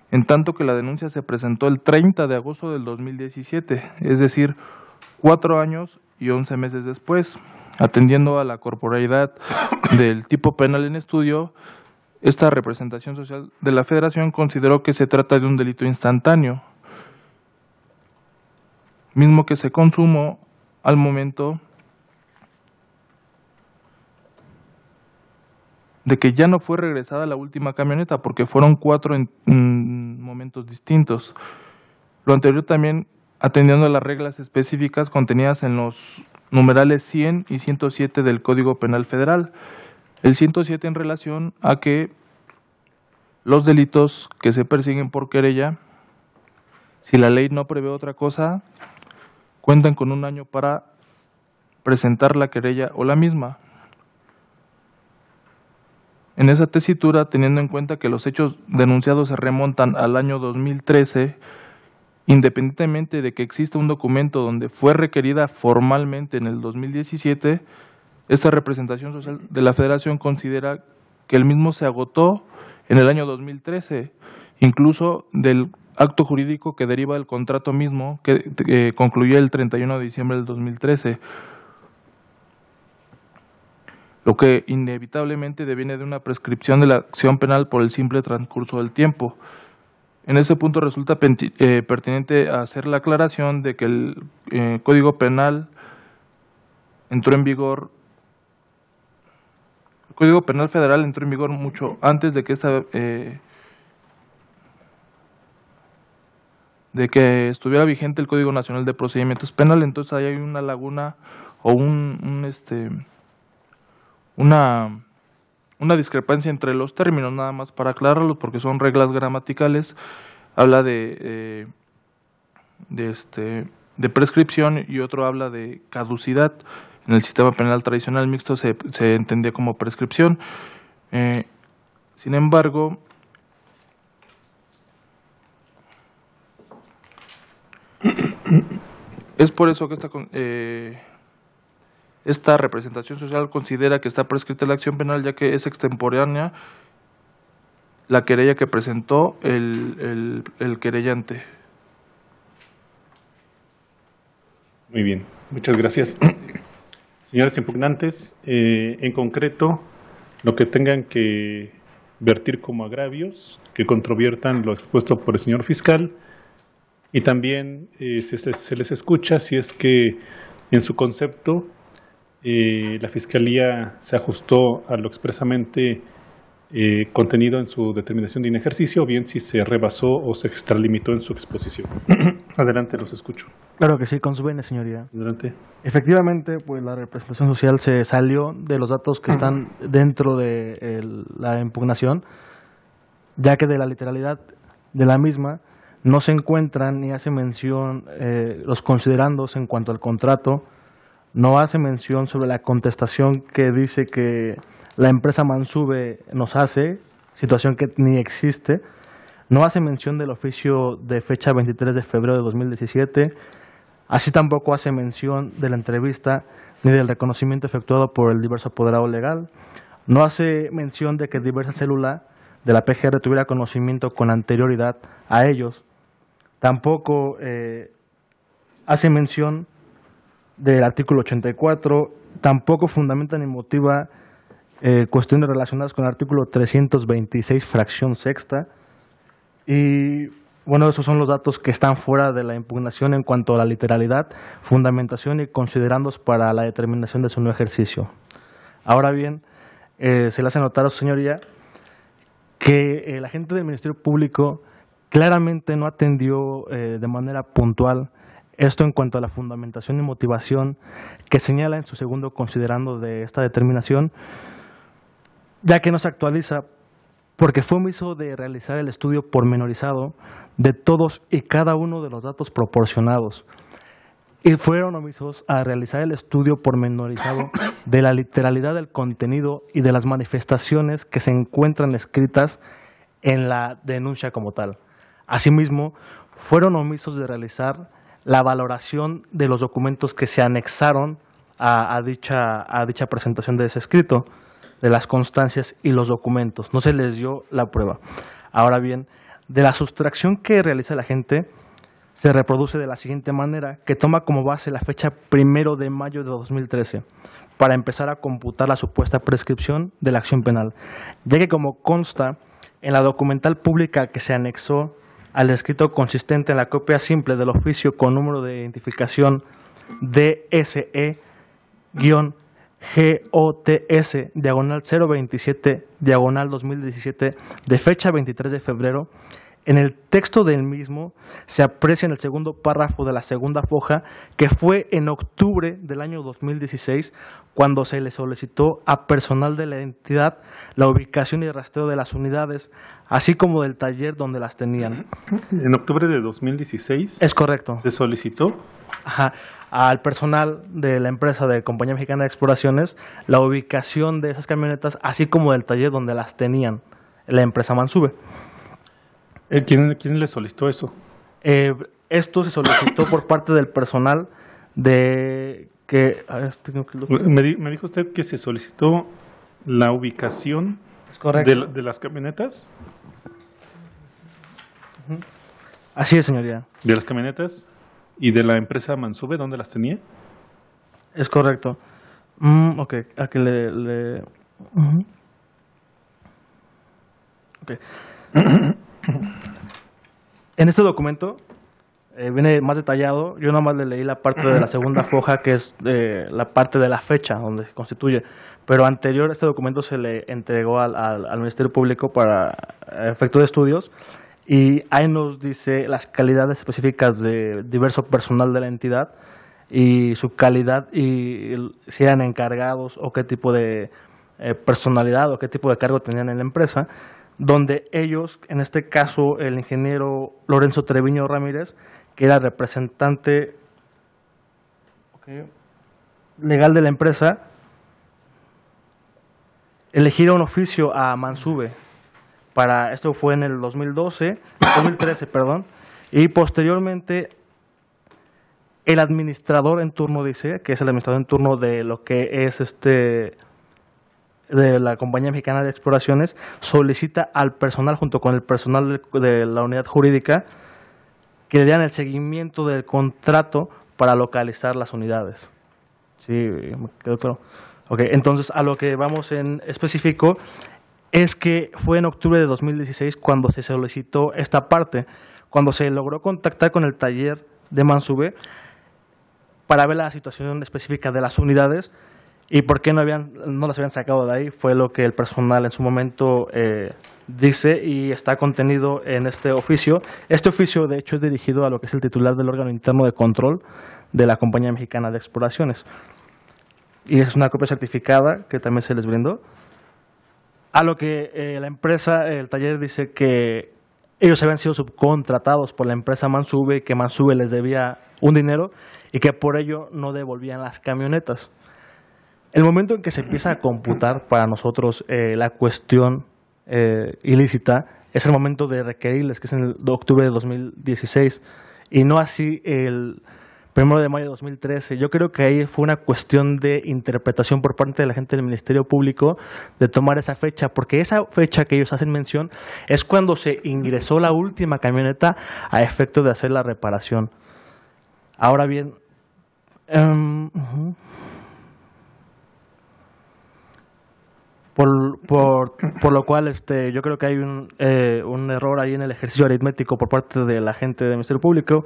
en tanto que la denuncia se presentó el 30 de agosto del 2017, es decir, 4 años y 11 meses después. Atendiendo a la corporeidad del tipo penal en estudio, esta representación social de la Federación consideró que se trata de un delito instantáneo, mismo que se consumó al momento de que ya no fue regresada la última camioneta, porque fueron 4 en momentos distintos. Lo anterior también atendiendo a las reglas específicas contenidas en los numerales 100 y 107 del Código Penal Federal. El 107 en relación a que los delitos que se persiguen por querella, si la ley no prevé otra cosa, cuentan con 1 año para presentar la querella o la misma. En esa tesitura, teniendo en cuenta que los hechos denunciados se remontan al año 2013, independientemente de que exista un documento donde fue requerida formalmente en el 2017, esta representación social de la Federación considera que el mismo se agotó en el año 2013, incluso del acto jurídico que deriva del contrato mismo, que concluyó el 31 de diciembre del 2013, lo que inevitablemente deviene de una prescripción de la acción penal por el simple transcurso del tiempo. En ese punto resulta pertinente hacer la aclaración de que el Código Penal entró en vigor, el Código Penal Federal entró en vigor mucho antes de que estuviera vigente el Código Nacional de Procedimientos Penales. Entonces ahí hay una laguna o una discrepancia entre los términos, nada más para aclararlos, porque son reglas gramaticales. Habla de prescripción y otro habla de caducidad. En el sistema penal tradicional mixto se entendía como prescripción. Sin embargo, es por eso que esta representación social considera que está prescrita la acción penal, ya que es extemporánea la querella que presentó el querellante. Muy bien, muchas gracias. Señores impugnantes, en concreto, lo que tengan que vertir como agravios, que controviertan lo expuesto por el señor fiscal, y también se les escucha si es que en su concepto la Fiscalía se ajustó a lo expresamente contenido en su determinación de inejercicio, o bien si se rebasó o se extralimitó en su exposición. Adelante, los escucho. Claro que sí, con su venia, señoría. Adelante. Efectivamente, pues la representación social se salió de los datos que están dentro de la impugnación, ya que de la literalidad de la misma no se encuentran ni hace mención los considerandos en cuanto al contrato, no hace mención sobre la contestación que dice que la empresa Mansube nos hace, situación que ni existe, no hace mención del oficio de fecha 23 de febrero de 2017, así tampoco hace mención de la entrevista ni del reconocimiento efectuado por el diverso apoderado legal, no hace mención de que diversa célula de la PGR tuviera conocimiento con anterioridad a ellos, tampoco hace mención del artículo 84, tampoco fundamenta ni motiva cuestiones relacionadas con el artículo 326, fracción sexta, y Bueno, esos son los datos que están fuera de la impugnación en cuanto a la literalidad, fundamentación y considerandos para la determinación de su no ejercicio. Ahora bien, se le hace notar a su señoría que el agente del Ministerio Público claramente no atendió de manera puntual esto en cuanto a la fundamentación y motivación que señala en su segundo considerando de esta determinación, ya que no se actualiza porque fue omiso de realizar el estudio pormenorizado de todos y cada uno de los datos proporcionados y fueron omisos a realizar el estudio pormenorizado de la literalidad del contenido y de las manifestaciones que se encuentran escritas en la denuncia como tal. Asimismo, fueron omisos de realizar la valoración de los documentos que se anexaron a dicha presentación de ese escrito, de las constancias y los documentos. No se les dio la prueba. Ahora bien, de la sustracción que realiza el agente, se reproduce de la siguiente manera, que toma como base la fecha 1 de mayo de 2013 para empezar a computar la supuesta prescripción de la acción penal, ya que como consta en la documental pública que se anexó al escrito consistente en la copia simple del oficio con número de identificación DSE-GOTS/027/2017 de fecha 23 de febrero, en el texto del mismo se aprecia en el segundo párrafo de la segunda foja que fue en octubre del año 2016 cuando se le solicitó a personal de la entidad la ubicación y rastreo de las unidades, así como del taller donde las tenían. En octubre de 2016. Es correcto. ¿Se solicitó? Ajá, al personal de la empresa de Compañía Mexicana de Exploraciones la ubicación de esas camionetas, así como del taller donde las tenían, la empresa Mansube. ¿Quién le solicitó eso? Esto se solicitó por parte del personal de que... Me dijo usted que se solicitó la ubicación de las camionetas. Así es, señoría. ¿De las camionetas y de la empresa Mansube, dónde las tenía? Es correcto. Ok, aquí le... Ok. En este documento viene más detallado. Yo nada más le leí la parte de la segunda foja, que es la parte de la fecha donde se constituye. Pero anterior este documento se le entregó al Ministerio Público para efecto de estudios y ahí nos dice las calidades específicas de diverso personal de la entidad y su calidad y si eran encargados o qué tipo de personalidad o qué tipo de cargo tenían en la empresa, donde ellos, en este caso el ingeniero Lorenzo Treviño Ramírez, que era representante legal de la empresa, elegieron un oficio a Mansube. Esto fue en el 2013, y posteriormente el administrador en turno, dice, que es el administrador en turno de lo que es de la Compañía Mexicana de Exploraciones, solicita al personal, junto con el personal de la unidad jurídica, que le dieran el seguimiento del contrato para localizar las unidades. Sí, me quedó claro. Ok, entonces a lo que vamos en específico es que fue en octubre de 2016 cuando se solicitó esta parte, cuando se logró contactar con el taller de Mansube para ver la situación específica de las unidades y por qué no las habían sacado de ahí. Fue lo que el personal en su momento dice y está contenido en este oficio. Este oficio, de hecho, es dirigido a lo que es el titular del órgano interno de control de la Compañía Mexicana de Exploraciones. Y es una copia certificada que también se les brindó. A lo que la empresa, el taller, dice que ellos habían sido subcontratados por la empresa Mansube y que Mansube les debía un dinero y que por ello no devolvían las camionetas. El momento en que se empieza a computar para nosotros la cuestión ilícita es el momento de requerirles, que es en el de octubre de 2016, y no así el 1 de mayo de 2013. Yo creo que ahí fue una cuestión de interpretación por parte de la gente del Ministerio Público de tomar esa fecha, porque esa fecha que ellos hacen mención es cuando se ingresó la última camioneta a efecto de hacer la reparación. Ahora bien, por lo cual yo creo que hay un error ahí en el ejercicio aritmético por parte de la gente del Ministerio Público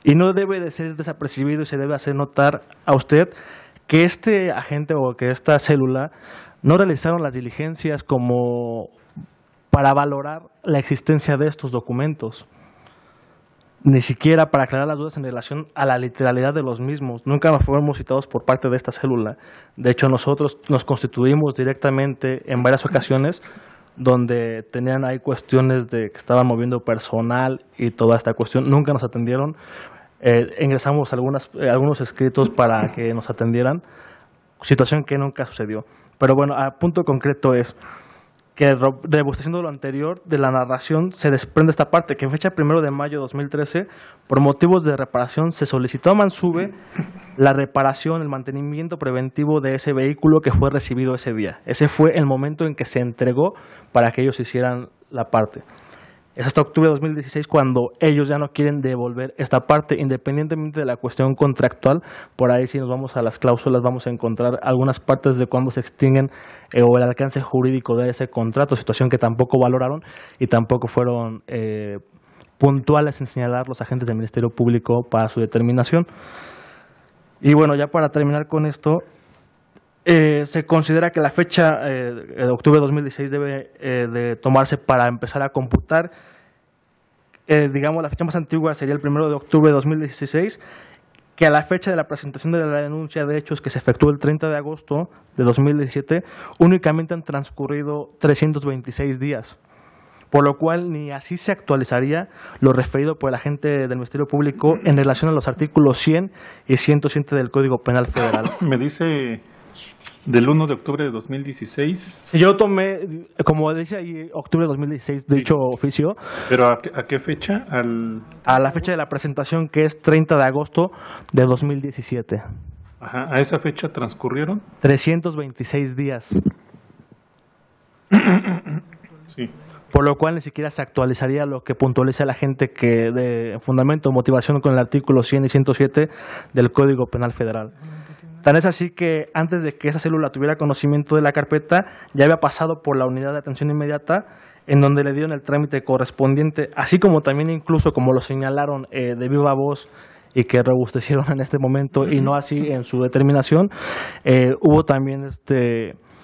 y no debe de ser desapercibido y se debe hacer notar a usted que este agente o que esta célula no realizaron las diligencias como para valorar la existencia de estos documentos, ni siquiera para aclarar las dudas en relación a la literalidad de los mismos. Nunca fuimos citados por parte de esta célula. De hecho, nosotros nos constituimos directamente en varias ocasiones donde tenían ahí cuestiones de que estaban moviendo personal y toda esta cuestión. Nunca nos atendieron. Ingresamos algunos escritos para que nos atendieran, situación que nunca sucedió. Pero bueno, a punto concreto es que rebuscando lo anterior de la narración se desprende esta parte, que en fecha 1 de mayo de 2013, por motivos de reparación, se solicitó a Mansube la reparación, el mantenimiento preventivo de ese vehículo que fue recibido ese día. Ese fue el momento en que se entregó para que ellos hicieran la parte. Es hasta octubre de 2016 cuando ellos ya no quieren devolver esta parte, independientemente de la cuestión contractual. Por ahí, si nos vamos a las cláusulas, vamos a encontrar algunas partes de cuándo se extinguen o el alcance jurídico de ese contrato, situación que tampoco valoraron y tampoco fueron puntuales en señalar los agentes del Ministerio Público para su determinación. Y bueno, ya para terminar con esto, se considera que la fecha de octubre de 2016 debe de tomarse para empezar a computar. Digamos, la fecha más antigua sería el 1 de octubre de 2016, que a la fecha de la presentación de la denuncia de hechos que se efectuó el 30 de agosto de 2017, únicamente han transcurrido 326 días, por lo cual ni así se actualizaría lo referido por el agente del Ministerio Público en relación a los artículos 100 y 107 del Código Penal Federal. Me dice del 1 de octubre de 2016. Si yo tomé, como dice ahí, octubre de 2016, de dicho oficio. ¿Pero a qué fecha? A la fecha de la presentación, que es 30 de agosto de 2017. Ajá, ¿a esa fecha transcurrieron? 326 días. Sí. Por lo cual ni siquiera se actualizaría lo que puntualiza la gente que de fundamento o motivación con el artículo 100 y 107 del Código Penal Federal. Tan es así que antes de que esa célula tuviera conocimiento de la carpeta, ya había pasado por la unidad de atención inmediata, en donde le dieron el trámite correspondiente, así como también incluso, como lo señalaron de viva voz y que robustecieron en este momento y no así en su determinación, hubo también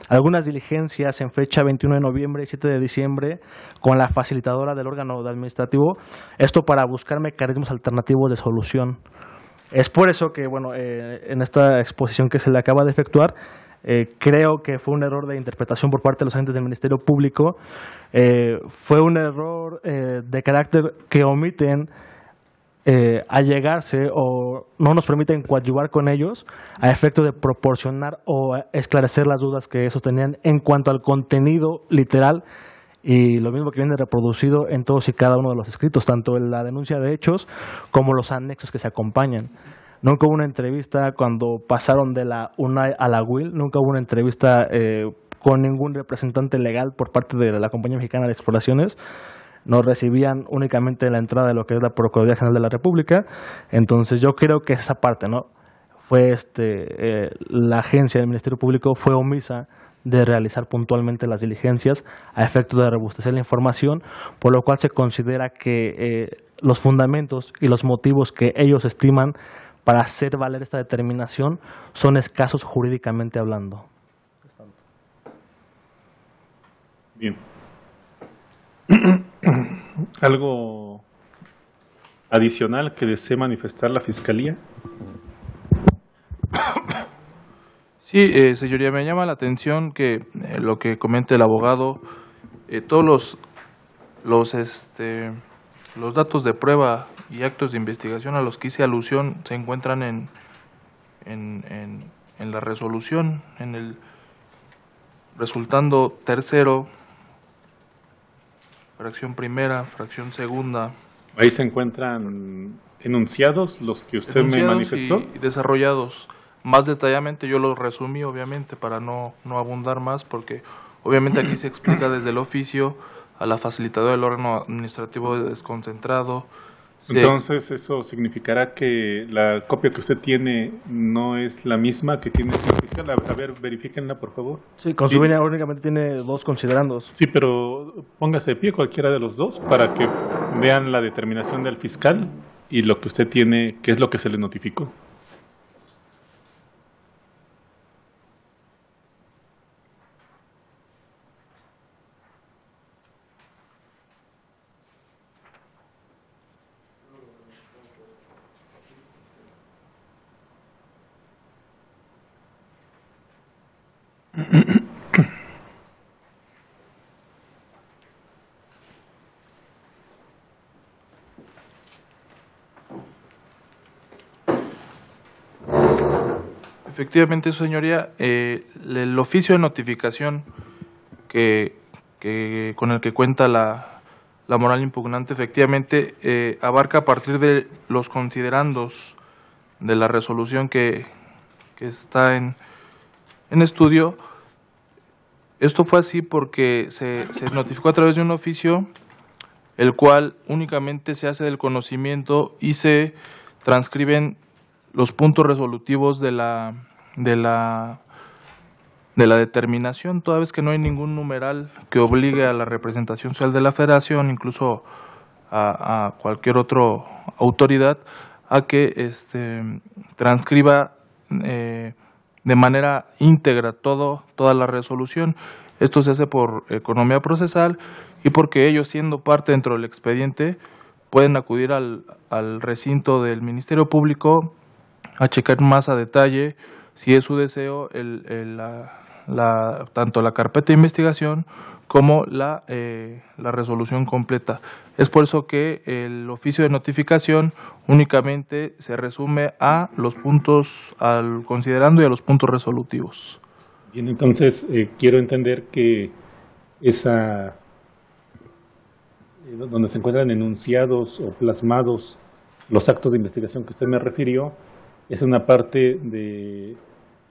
algunas diligencias en fecha 21 de noviembre y 7 de diciembre con la facilitadora del órgano administrativo, esto para buscar mecanismos alternativos de solución. Es por eso que, bueno, en esta exposición que se le acaba de efectuar, creo que fue un error de interpretación por parte de los agentes del Ministerio Público, fue un error de carácter que omiten allegarse o no nos permiten coadyuvar con ellos a efecto de proporcionar o esclarecer las dudas que esos tenían en cuanto al contenido literal y lo mismo que viene reproducido en todos y cada uno de los escritos, tanto en la denuncia de hechos como los anexos que se acompañan. Nunca hubo una entrevista cuando pasaron de la UNAI a la UIL, nunca hubo una entrevista con ningún representante legal por parte de la Compañía Mexicana de Exploraciones. Nos recibían únicamente la entrada de lo que es la Procuraduría General de la República. Entonces yo creo que esa parte, ¿no? Fue la agencia del Ministerio Público fue omisa de realizar puntualmente las diligencias a efecto de robustecer la información, por lo cual se considera que los fundamentos y los motivos que ellos estiman para hacer valer esta determinación son escasos jurídicamente hablando. Bien. ¿Algo adicional que desee manifestar la Fiscalía? Sí, señoría, me llama la atención que lo que comenta el abogado, todos los datos de prueba y actos de investigación a los que hice alusión se encuentran en la resolución, en el resultando tercero, fracción primera, fracción segunda. Ahí se encuentran enunciados los que usted me manifestó. Y desarrollados más detalladamente. Yo los resumí, obviamente, para no abundar más, porque obviamente aquí se explica desde el oficio a la facilitadora del órgano administrativo desconcentrado, Sí. Entonces, ¿eso significará que la copia que usted tiene no es la misma que tiene el señor fiscal? A ver, verifíquenla, por favor. Sí, con su venia únicamente tiene 2 considerandos. Sí, pero póngase de pie cualquiera de los dos para que vean la determinación del fiscal y lo que usted tiene, qué es lo que se le notificó. Efectivamente, su señoría, el oficio de notificación con el que cuenta la moral impugnante, efectivamente, abarca a partir de los considerandos de la resolución que está en estudio. Esto fue así porque se notificó a través de un oficio, el cual únicamente se hace del conocimiento y se transcriben los puntos resolutivos de la determinación, toda vez que no hay ningún numeral que obligue a la representación social de la Federación, incluso a cualquier otra autoridad, a que transcriba de manera íntegra toda la resolución. Esto se hace por economía procesal y porque ellos, siendo parte dentro del expediente, pueden acudir al recinto del Ministerio Público a checar más a detalle, si es su deseo, tanto la carpeta de investigación como la resolución completa. Es por eso que el oficio de notificación únicamente se resume a los puntos, al considerando y a los puntos resolutivos. Bien, entonces quiero entender que donde se encuentran enunciados o plasmados los actos de investigación que usted me refirió, es una parte de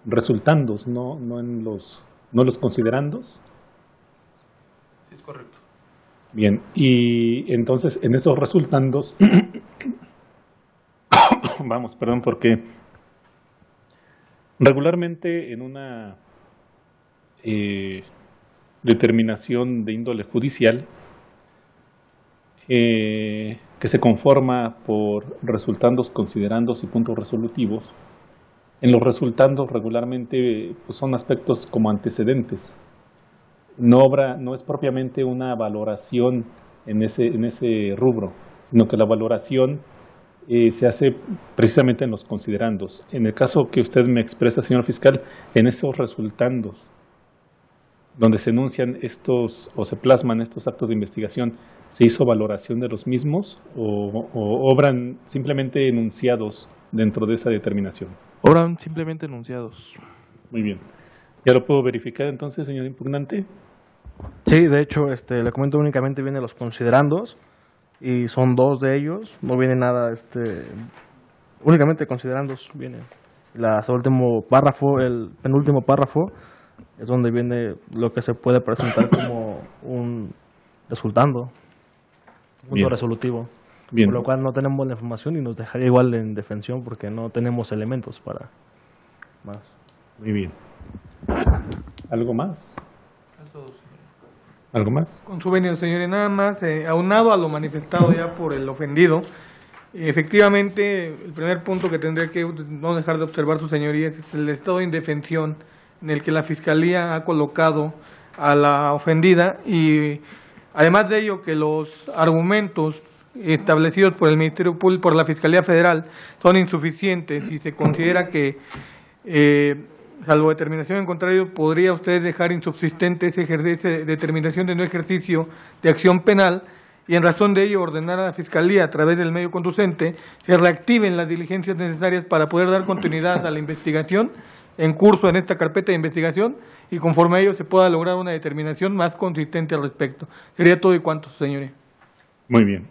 resultandos, no los considerandos. Sí, es correcto. Bien, y entonces en esos resultandos, porque regularmente en una determinación de índole judicial, que se conforma por resultandos, considerandos y puntos resolutivos, en los resultandos regularmente pues, son aspectos como antecedentes. No es propiamente una valoración en ese rubro, sino que la valoración se hace precisamente en los considerandos. En el caso que usted me expresa, señor fiscal, en esos resultandos, donde se enuncian o se plasman estos actos de investigación, ¿se hizo valoración de los mismos o obran simplemente enunciados dentro de esa determinación? Obran simplemente enunciados. Muy bien. ¿Ya lo puedo verificar entonces, señor impugnante? Sí, de hecho, le comento, únicamente vienen los considerandos y son 2 de ellos, no viene nada, únicamente considerandos vienen. Hasta el último párrafo, el penúltimo párrafo, es donde viene lo que se puede presentar como un resultando, un punto resolutivo. Bien. Por lo cual no tenemos la información y nos dejaría igual en defensión porque no tenemos elementos para más. Muy bien. ¿Algo más? ¿Algo más? Con su venia, señores, nada más, aunado a lo manifestado ya por el ofendido, efectivamente, el primer punto que tendría que no dejar de observar su señoría es el estado de indefensión en el que la Fiscalía ha colocado a la ofendida y además de ello que los argumentos establecidos por el Ministerio Público, por la Fiscalía Federal, son insuficientes y se considera que, salvo determinación en contrario, podría usted dejar insubsistente esa determinación de no ejercicio de acción penal y en razón de ello ordenar a la Fiscalía a través del medio conducente se reactiven las diligencias necesarias para poder dar continuidad a la investigación en curso en esta carpeta de investigación y conforme a ello se pueda lograr una determinación más consistente al respecto. Sería todo y cuanto, señores. Muy bien.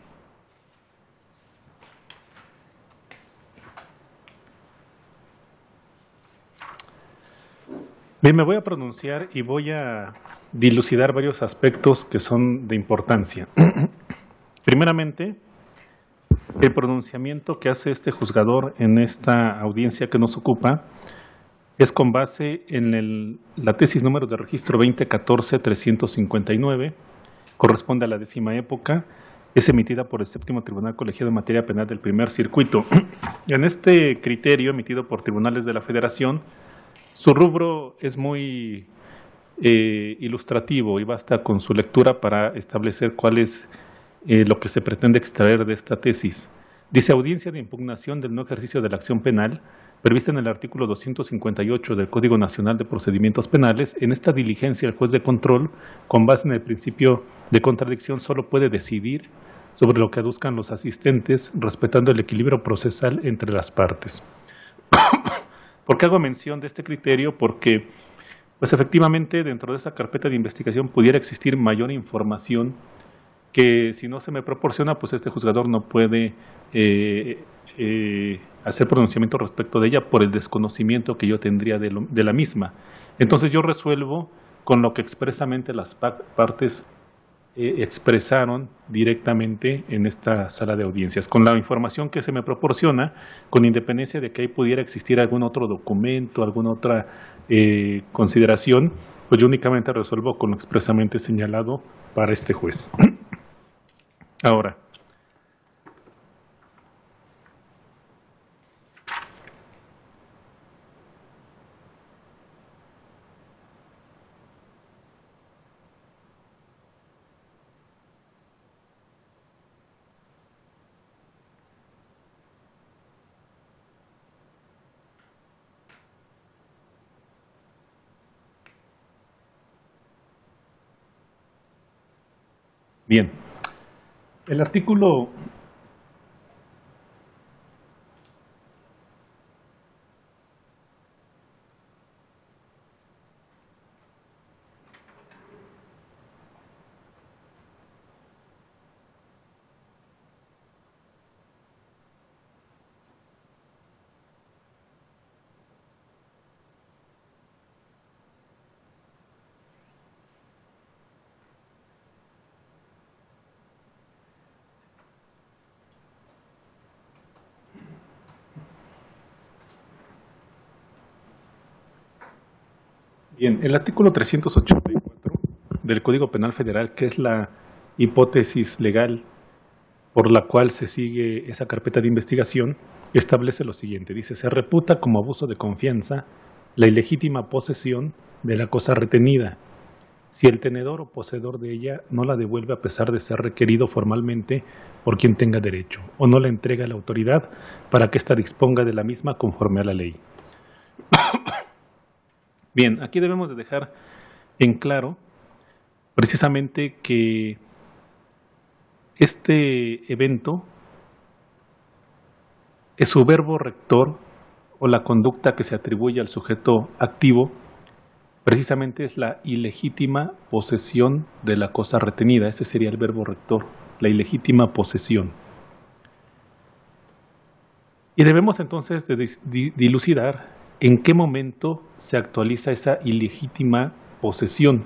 Bien, me voy a pronunciar y voy a dilucidar varios aspectos que son de importancia. Primeramente, El pronunciamiento que hace este juzgador en esta audiencia que nos ocupa es con base en la tesis número de registro 2014-359, corresponde a la 10ª época, es emitida por el 7º Tribunal Colegiado en Materia Penal del Primer Circuito. En este criterio emitido por tribunales de la Federación, su rubro es muy ilustrativo y basta con su lectura para establecer cuál es lo que se pretende extraer de esta tesis. Dice: audiencia de impugnación del no ejercicio de la acción penal prevista en el artículo 258 del Código Nacional de Procedimientos Penales. En esta diligencia, el juez de control, con base en el principio de contradicción, solo puede decidir sobre lo que aduzcan los asistentes, respetando el equilibrio procesal entre las partes. ¿Por qué hago mención de este criterio? Porque, pues efectivamente, dentro de esa carpeta de investigación pudiera existir mayor información que, si no se me proporciona, pues este juzgador no puede hacer pronunciamiento respecto de ella por el desconocimiento que yo tendría de la misma. Entonces yo resuelvo con lo que expresamente las partes expresaron directamente en esta sala de audiencias. Con la información que se me proporciona, con independencia de que ahí pudiera existir algún otro documento, alguna otra consideración, pues yo únicamente resuelvo con lo expresamente señalado para este juez. Ahora, bien, el artículo Bien, el artículo 384 del Código Penal Federal, que es la hipótesis legal por la cual se sigue esa carpeta de investigación, establece lo siguiente. Dice: se reputa como abuso de confianza la ilegítima posesión de la cosa retenida, si el tenedor o poseedor de ella no la devuelve a pesar de ser requerido formalmente por quien tenga derecho, o no la entrega a la autoridad para que ésta disponga de la misma conforme a la ley. Bien, aquí debemos de dejar en claro precisamente que este evento es su verbo rector o la conducta que se atribuye al sujeto activo, precisamente es la ilegítima posesión de la cosa retenida. Ese sería el verbo rector, la ilegítima posesión. Y debemos entonces de dilucidar en qué momento se actualiza esa ilegítima posesión.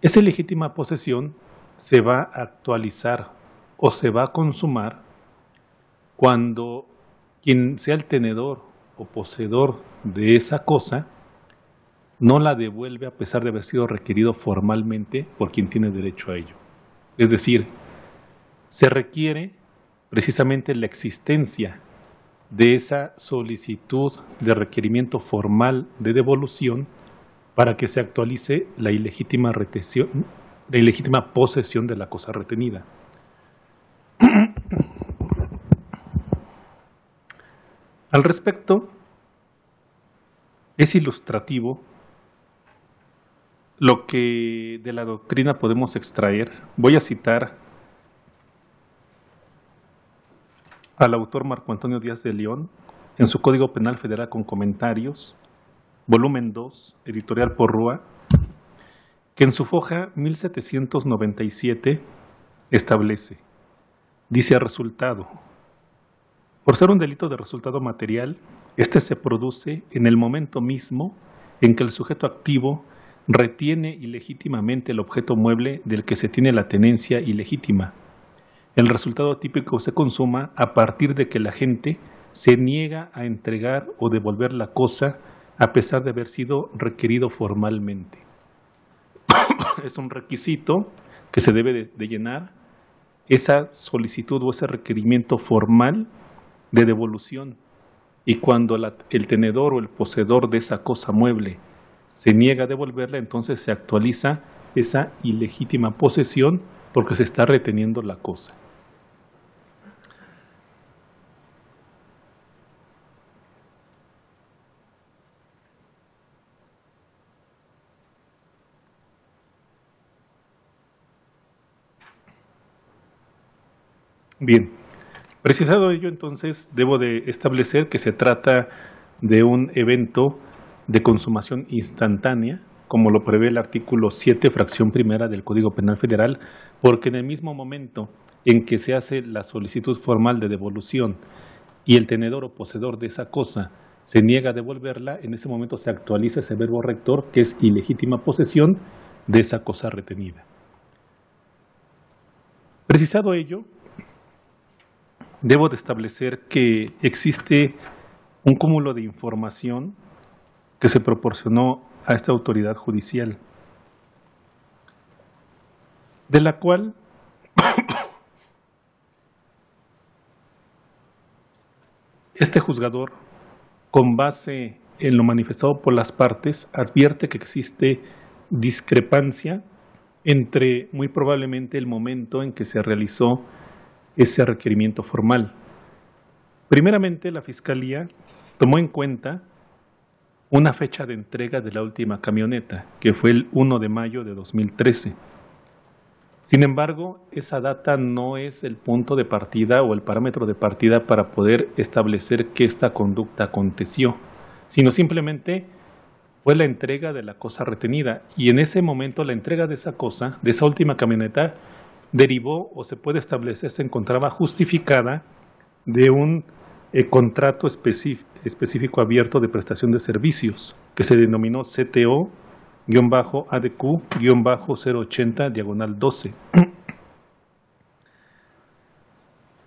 Esa ilegítima posesión se va a actualizar o se va a consumar cuando quien sea el tenedor o poseedor de esa cosa no la devuelve a pesar de haber sido requerido formalmente por quien tiene derecho a ello. Es decir, se requiere precisamente la existencia de esa solicitud de requerimiento formal de devolución para que se actualice la ilegítima retención, la ilegítima posesión de la cosa retenida. Al respecto, es ilustrativo lo que de la doctrina podemos extraer. Voy a citar al autor Marco Antonio Díaz de León en su Código Penal Federal con comentarios, volumen 2, editorial Porrúa, que en su foja 1797 establece, dice: a resultado. Por ser un delito de resultado material, este se produce en el momento mismo en que el sujeto activo retiene ilegítimamente el objeto mueble del que se tiene la tenencia ilegítima, el resultado típico se consuma a partir de que la gente se niega a entregar o devolver la cosa a pesar de haber sido requerido formalmente. Es un requisito que se debe de llenar esa solicitud o ese requerimiento formal de devolución. Y cuando el tenedor o el poseedor de esa cosa mueble se niega a devolverla, entonces se actualiza esa ilegítima posesión porque se está reteniendo la cosa. Bien, precisado ello, entonces, debo de establecer que se trata de un evento de consumación instantánea, como lo prevé el artículo 7, fracción primera del Código Penal Federal, porque en el mismo momento en que se hace la solicitud formal de devolución y el tenedor o poseedor de esa cosa se niega a devolverla, en ese momento se actualiza ese verbo rector, que es ilegítima posesión de esa cosa retenida. Precisado ello, debo de establecer que existe un cúmulo de información que se proporcionó a esta autoridad judicial, de la cual este juzgador, con base en lo manifestado por las partes, advierte que existe discrepancia entre muy probablemente el momento en que se realizó ese requerimiento formal. Primeramente, la Fiscalía tomó en cuenta una fecha de entrega de la última camioneta, que fue el 1 de mayo de 2013. Sin embargo, esa data no es el punto de partida o el parámetro de partida para poder establecer que esta conducta aconteció, sino simplemente fue la entrega de la cosa retenida. Y en ese momento la entrega de esa cosa, de esa última camioneta, derivó o se puede establecer, se encontraba justificada de un contrato específico abierto de prestación de servicios que se denominó CTO-ADQ-080-12.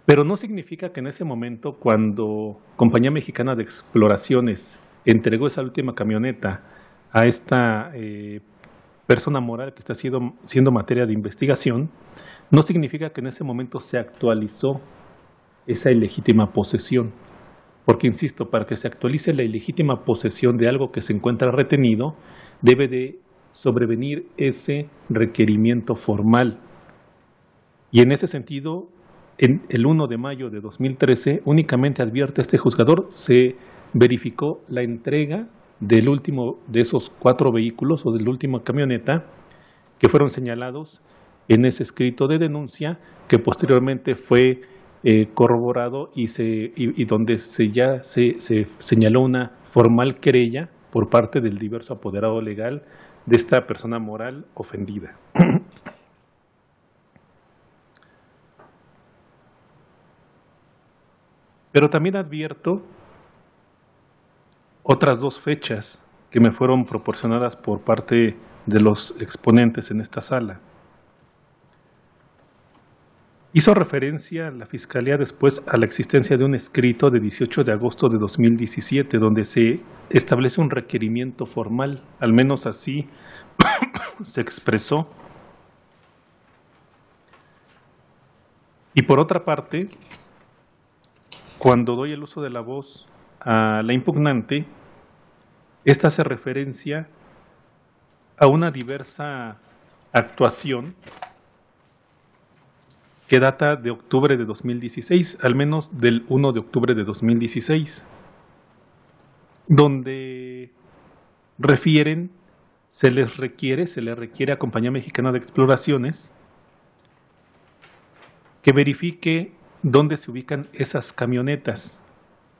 Pero no significa que en ese momento, cuando Compañía Mexicana de Exploraciones entregó esa última camioneta a esta persona moral que está siendo materia de investigación, no significa que en ese momento se actualizó esa ilegítima posesión. Porque, insisto, para que se actualice la ilegítima posesión de algo que se encuentra retenido, debe de sobrevenir ese requerimiento formal. Y en ese sentido, en el 1 de mayo de 2013, únicamente advierte este juzgador, se verificó la entrega del último de esos 4 vehículos o de la última camioneta que fueron señalados en ese escrito de denuncia que posteriormente fue corroborado y donde se señaló una formal querella por parte del diverso apoderado legal de esta persona moral ofendida. Pero también advierto otras 2 fechas que me fueron proporcionadas por parte de los exponentes en esta sala. Hizo referencia la Fiscalía después a la existencia de un escrito de 18 de agosto de 2017 donde se establece un requerimiento formal, al menos así se expresó. Y por otra parte, cuando doy el uso de la voz a la impugnante, esta hace referencia a una diversa actuación que data de octubre de 2016, al menos del 1 de octubre de 2016, donde se le requiere a Compañía Mexicana de Exploraciones que verifique dónde se ubican esas camionetas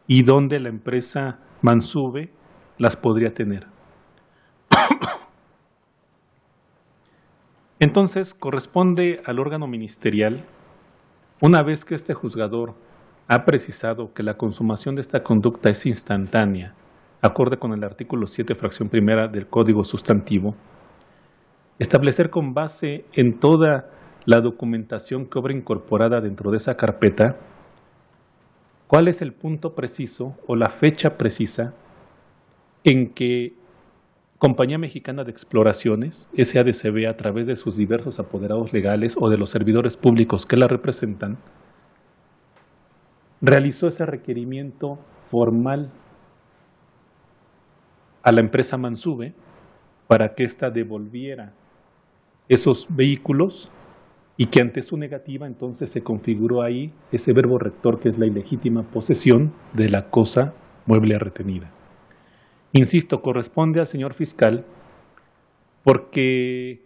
y dónde la empresa Mansube las podría tener. Entonces, corresponde al órgano ministerial, una vez que este juzgador ha precisado que la consumación de esta conducta es instantánea, acorde con el artículo 7, fracción primera del Código Sustantivo, establecer con base en toda la documentación que obra incorporada dentro de esa carpeta, cuál es el punto preciso o la fecha precisa en que Compañía Mexicana de Exploraciones, SADCB, a través de sus diversos apoderados legales o de los servidores públicos que la representan, realizó ese requerimiento formal a la empresa Mansube para que ésta devolviera esos vehículos y que ante su negativa entonces se configuró ahí ese verbo rector que es la ilegítima posesión de la cosa mueble retenida. Insisto, corresponde al señor fiscal porque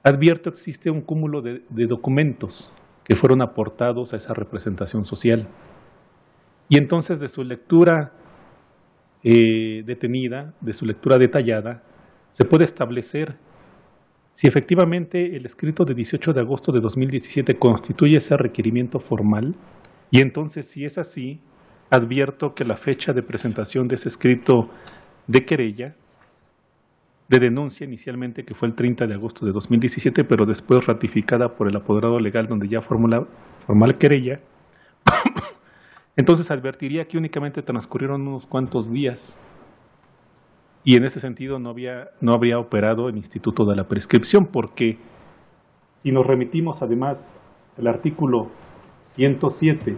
advierto existe un cúmulo de documentos que fueron aportados a esa representación social. Y entonces de su lectura detenida, de su lectura detallada, se puede establecer si efectivamente el escrito de 18 de agosto de 2017 constituye ese requerimiento formal, y entonces si es así, advierto que la fecha de presentación de ese escrito de querella, de denuncia inicialmente, que fue el 30 de agosto de 2017, pero después ratificada por el apoderado legal donde ya formula formal querella, entonces advertiría que únicamente transcurrieron unos cuantos días y en ese sentido no habría operado el Instituto de la Prescripción, porque si nos remitimos además al artículo 107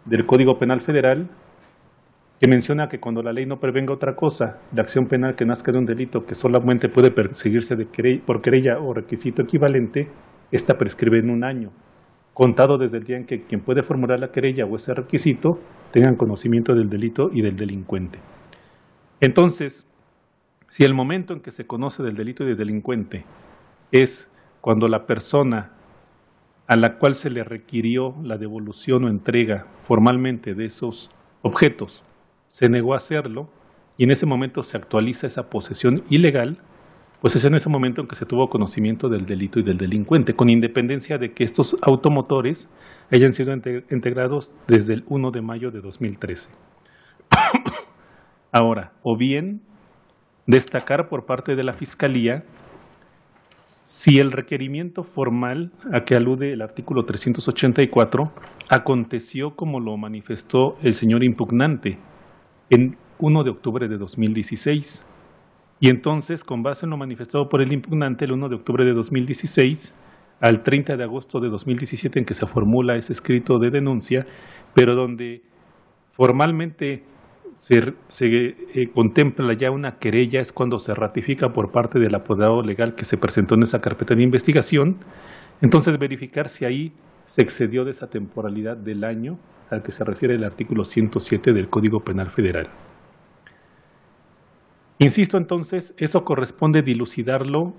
del Código Penal Federal, que menciona que cuando la ley no prevenga otra cosa, la acción penal que nazca de un delito que solamente puede perseguirse por querella o requisito equivalente, esta prescribe en 1 año, contado desde el día en que quien puede formular la querella o ese requisito tengan conocimiento del delito y del delincuente. Entonces, si el momento en que se conoce del delito y del delincuente es cuando la persona a la cual se le requirió la devolución o entrega formalmente de esos objetos se negó a hacerlo y en ese momento se actualiza esa posesión ilegal, pues es en ese momento en que se tuvo conocimiento del delito y del delincuente, con independencia de que estos automotores hayan sido integrados desde el 1 de mayo de 2013. Ahora, o bien destacar por parte de la Fiscalía si el requerimiento formal a que alude el artículo 384 aconteció como lo manifestó el señor impugnante en 1 de octubre de 2016. Y entonces, con base en lo manifestado por el impugnante el 1 de octubre de 2016 al 30 de agosto de 2017 en que se formula ese escrito de denuncia, pero donde formalmente se contempla ya una querella, es cuando se ratifica por parte del apoderado legal que se presentó en esa carpeta de investigación, entonces verificar si ahí se excedió de esa temporalidad del año al que se refiere el artículo 107 del Código Penal Federal. Insisto entonces, eso corresponde dilucidarlo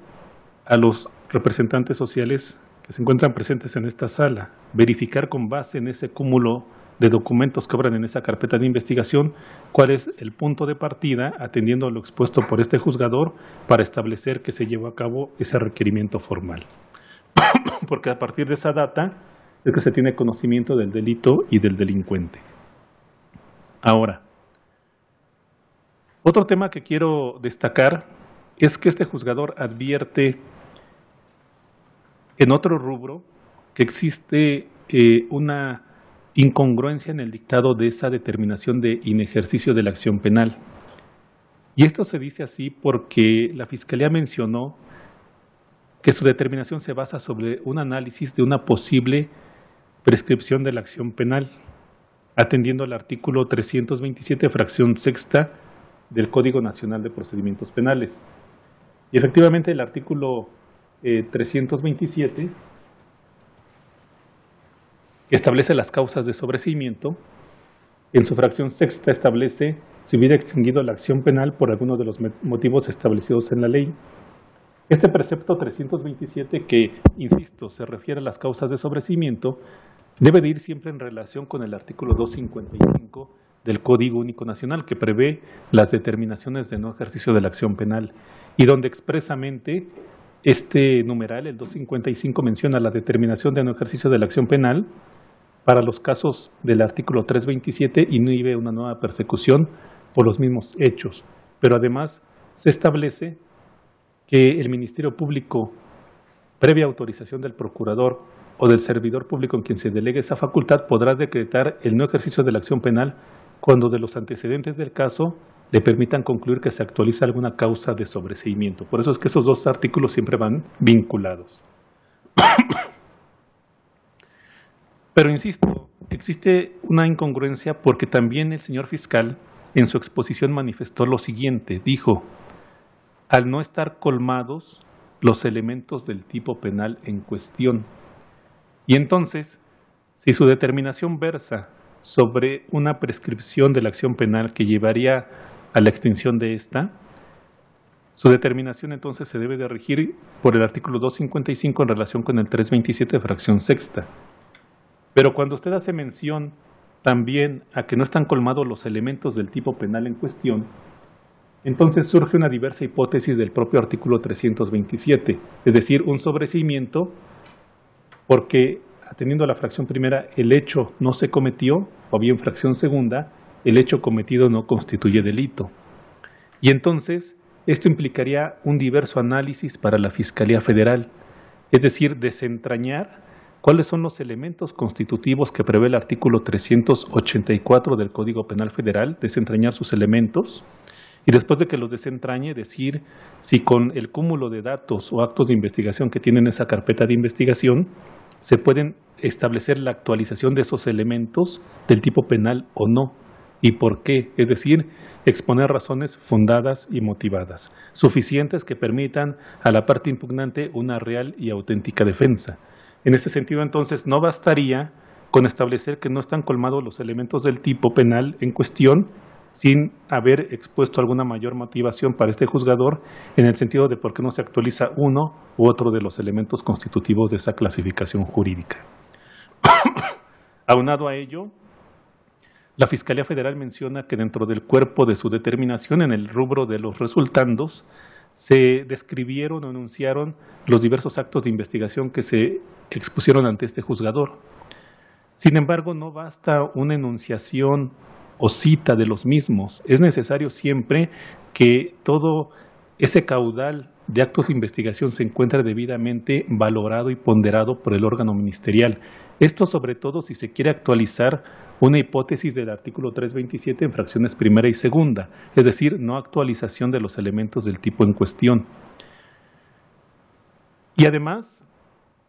a los representantes sociales que se encuentran presentes en esta sala, verificar con base en ese cúmulo de documentos que obran en esa carpeta de investigación cuál es el punto de partida, atendiendo a lo expuesto por este juzgador, para establecer que se llevó a cabo ese requerimiento formal. Porque a partir de esa data es que se tiene conocimiento del delito y del delincuente. Ahora, otro tema que quiero destacar es que este juzgador advierte en otro rubro que existe una incongruencia en el dictado de esa determinación de inejercicio de la acción penal. Y esto se dice así porque la Fiscalía mencionó que su determinación se basa sobre un análisis de una posible prescripción de la acción penal, atendiendo al artículo 327, fracción sexta del Código Nacional de Procedimientos Penales. Y efectivamente el artículo 327, que establece las causas de sobreseimiento, en su fracción sexta establece si hubiera extinguido la acción penal por alguno de los motivos establecidos en la ley. Este precepto 327, que, insisto, se refiere a las causas de sobreseimiento, debe de ir siempre en relación con el artículo 255 del Código Único Nacional, que prevé las determinaciones de no ejercicio de la acción penal, y donde expresamente este numeral, el 255, menciona la determinación de no ejercicio de la acción penal para los casos del artículo 327 y inhibe una nueva persecución por los mismos hechos. Pero además se establece que el Ministerio Público previa autorización del procurador o del servidor público en quien se delegue esa facultad, podrá decretar el no ejercicio de la acción penal cuando de los antecedentes del caso le permitan concluir que se actualiza alguna causa de sobreseimiento. Por eso es que esos dos artículos siempre van vinculados. Pero insisto, existe una incongruencia porque también el señor fiscal en su exposición manifestó lo siguiente, dijo, al no estar colmados los elementos del tipo penal en cuestión. Y entonces, si su determinación versa sobre una prescripción de la acción penal que llevaría a la extinción de esta, su determinación entonces se debe de regir por el artículo 255 en relación con el 327 fracción sexta. Pero cuando usted hace mención también a que no están colmados los elementos del tipo penal en cuestión, entonces surge una diversa hipótesis del propio artículo 327, es decir, un sobreseimiento porque, atendiendo a la fracción primera, el hecho no se cometió, o bien fracción segunda, el hecho cometido no constituye delito. Y entonces, esto implicaría un diverso análisis para la Fiscalía Federal, es decir, desentrañar cuáles son los elementos constitutivos que prevé el artículo 384 del Código Penal Federal, desentrañar sus elementos, y después de que los desentrañe, decir si con el cúmulo de datos o actos de investigación que tienen esa carpeta de investigación, se pueden establecer la actualización de esos elementos del tipo penal o no, y por qué, es decir, exponer razones fundadas y motivadas, suficientes que permitan a la parte impugnante una real y auténtica defensa. En ese sentido, entonces, no bastaría con establecer que no están colmados los elementos del tipo penal en cuestión sin haber expuesto alguna mayor motivación para este juzgador en el sentido de por qué no se actualiza uno u otro de los elementos constitutivos de esa clasificación jurídica. Aunado a ello, la Fiscalía Federal menciona que dentro del cuerpo de su determinación, en el rubro de los resultandos, se describieron o enunciaron los diversos actos de investigación que se expusieron ante este juzgador. Sin embargo, no basta una enunciación o cita de los mismos. Es necesario siempre que todo ese caudal de actos de investigación se encuentre debidamente valorado y ponderado por el órgano ministerial. Esto sobre todo si se quiere actualizar una hipótesis del artículo 327 en fracciones primera y segunda, es decir, no actualización de los elementos del tipo en cuestión. Y además,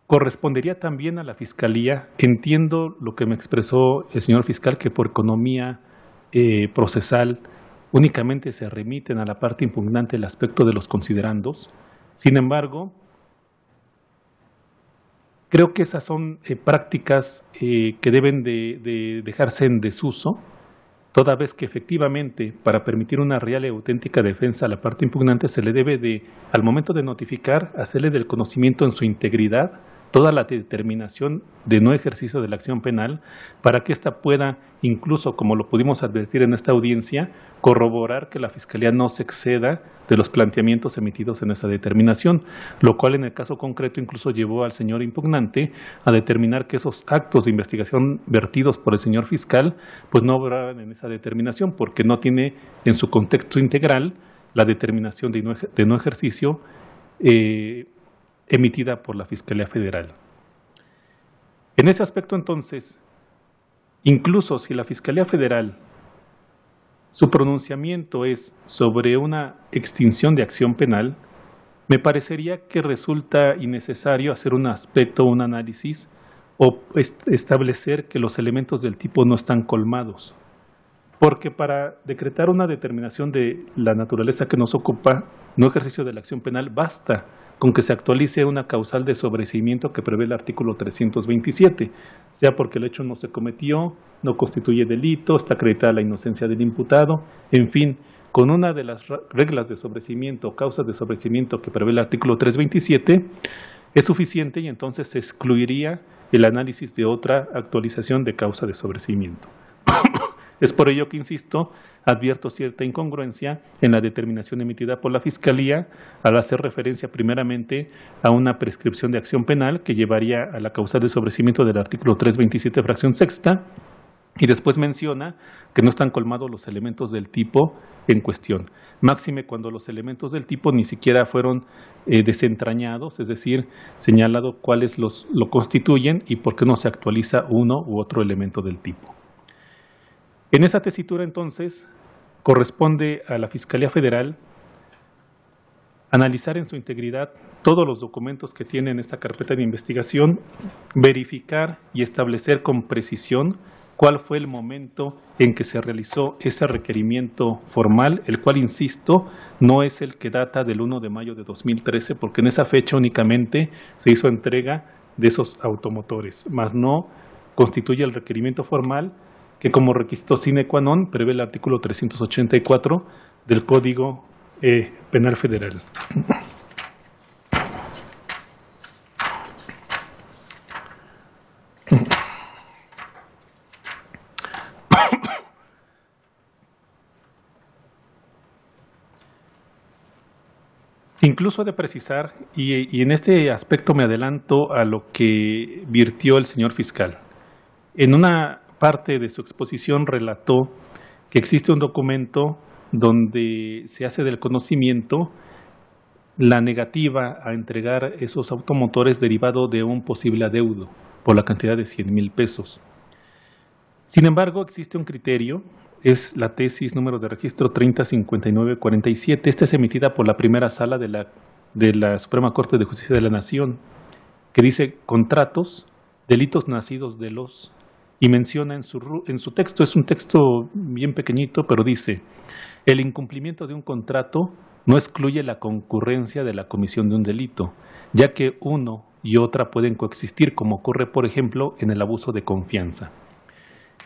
correspondería también a la Fiscalía, entiendo lo que me expresó el señor fiscal, que por economía procesal únicamente se remiten a la parte impugnante el aspecto de los considerandos. Sin embargo, creo que esas son prácticas que deben de dejarse en desuso, toda vez que efectivamente para permitir una real y auténtica defensa a la parte impugnante se le debe de, al momento de notificar, hacerle del conocimiento en su integridad toda la determinación de no ejercicio de la acción penal para que ésta pueda, incluso como lo pudimos advertir en esta audiencia, corroborar que la Fiscalía no se exceda de los planteamientos emitidos en esa determinación, lo cual en el caso concreto incluso llevó al señor impugnante a determinar que esos actos de investigación vertidos por el señor fiscal pues no obraban en esa determinación porque no tiene en su contexto integral la determinación de no ejercicio emitida por la Fiscalía Federal. En ese aspecto, entonces, incluso si la Fiscalía Federal, su pronunciamiento es sobre una extinción de acción penal, me parecería que resulta innecesario hacer un aspecto, un análisis o establecer que los elementos del tipo no están colmados. Porque para decretar una determinación de la naturaleza que nos ocupa, no ejercicio de la acción penal, basta con que se actualice una causal de sobreseimiento que prevé el artículo 327, sea porque el hecho no se cometió, no constituye delito, está acreditada la inocencia del imputado, en fin, con una de las reglas de sobreseimiento o causas de sobreseimiento que prevé el artículo 327, es suficiente y entonces se excluiría el análisis de otra actualización de causa de sobreseimiento. Es por ello que, insisto, advierto cierta incongruencia en la determinación emitida por la Fiscalía al hacer referencia primeramente a una prescripción de acción penal que llevaría a la causal de sobreseimiento del artículo 327 fracción sexta Y después menciona que no están colmados los elementos del tipo en cuestión. Máxime cuando los elementos del tipo ni siquiera fueron desentrañados, es decir, señalado cuáles lo constituyen y por qué no se actualiza uno u otro elemento del tipo. En esa tesitura, entonces, corresponde a la Fiscalía Federal analizar en su integridad todos los documentos que tiene en esta carpeta de investigación, verificar y establecer con precisión cuál fue el momento en que se realizó ese requerimiento formal, el cual, insisto, no es el que data del 1 de mayo de 2013, porque en esa fecha únicamente se hizo entrega de esos automotores, más no constituye el requerimiento formal que como requisito sine qua non prevé el artículo 384 del Código Penal Federal. Incluso he de precisar, y en este aspecto me adelanto a lo que virtió el señor fiscal. En una parte de su exposición relató que existe un documento donde se hace del conocimiento la negativa a entregar esos automotores derivado de un posible adeudo por la cantidad de 100,000 pesos. Sin embargo, existe un criterio, es la tesis número de registro 305947. Esta es emitida por la primera sala de la Suprema Corte de Justicia de la Nación, que dice contratos, delitos nacidos de los, y menciona en su texto, es un texto bien pequeñito, pero dice, el incumplimiento de un contrato no excluye la concurrencia de la comisión de un delito, ya que uno y otra pueden coexistir, como ocurre, por ejemplo, en el abuso de confianza.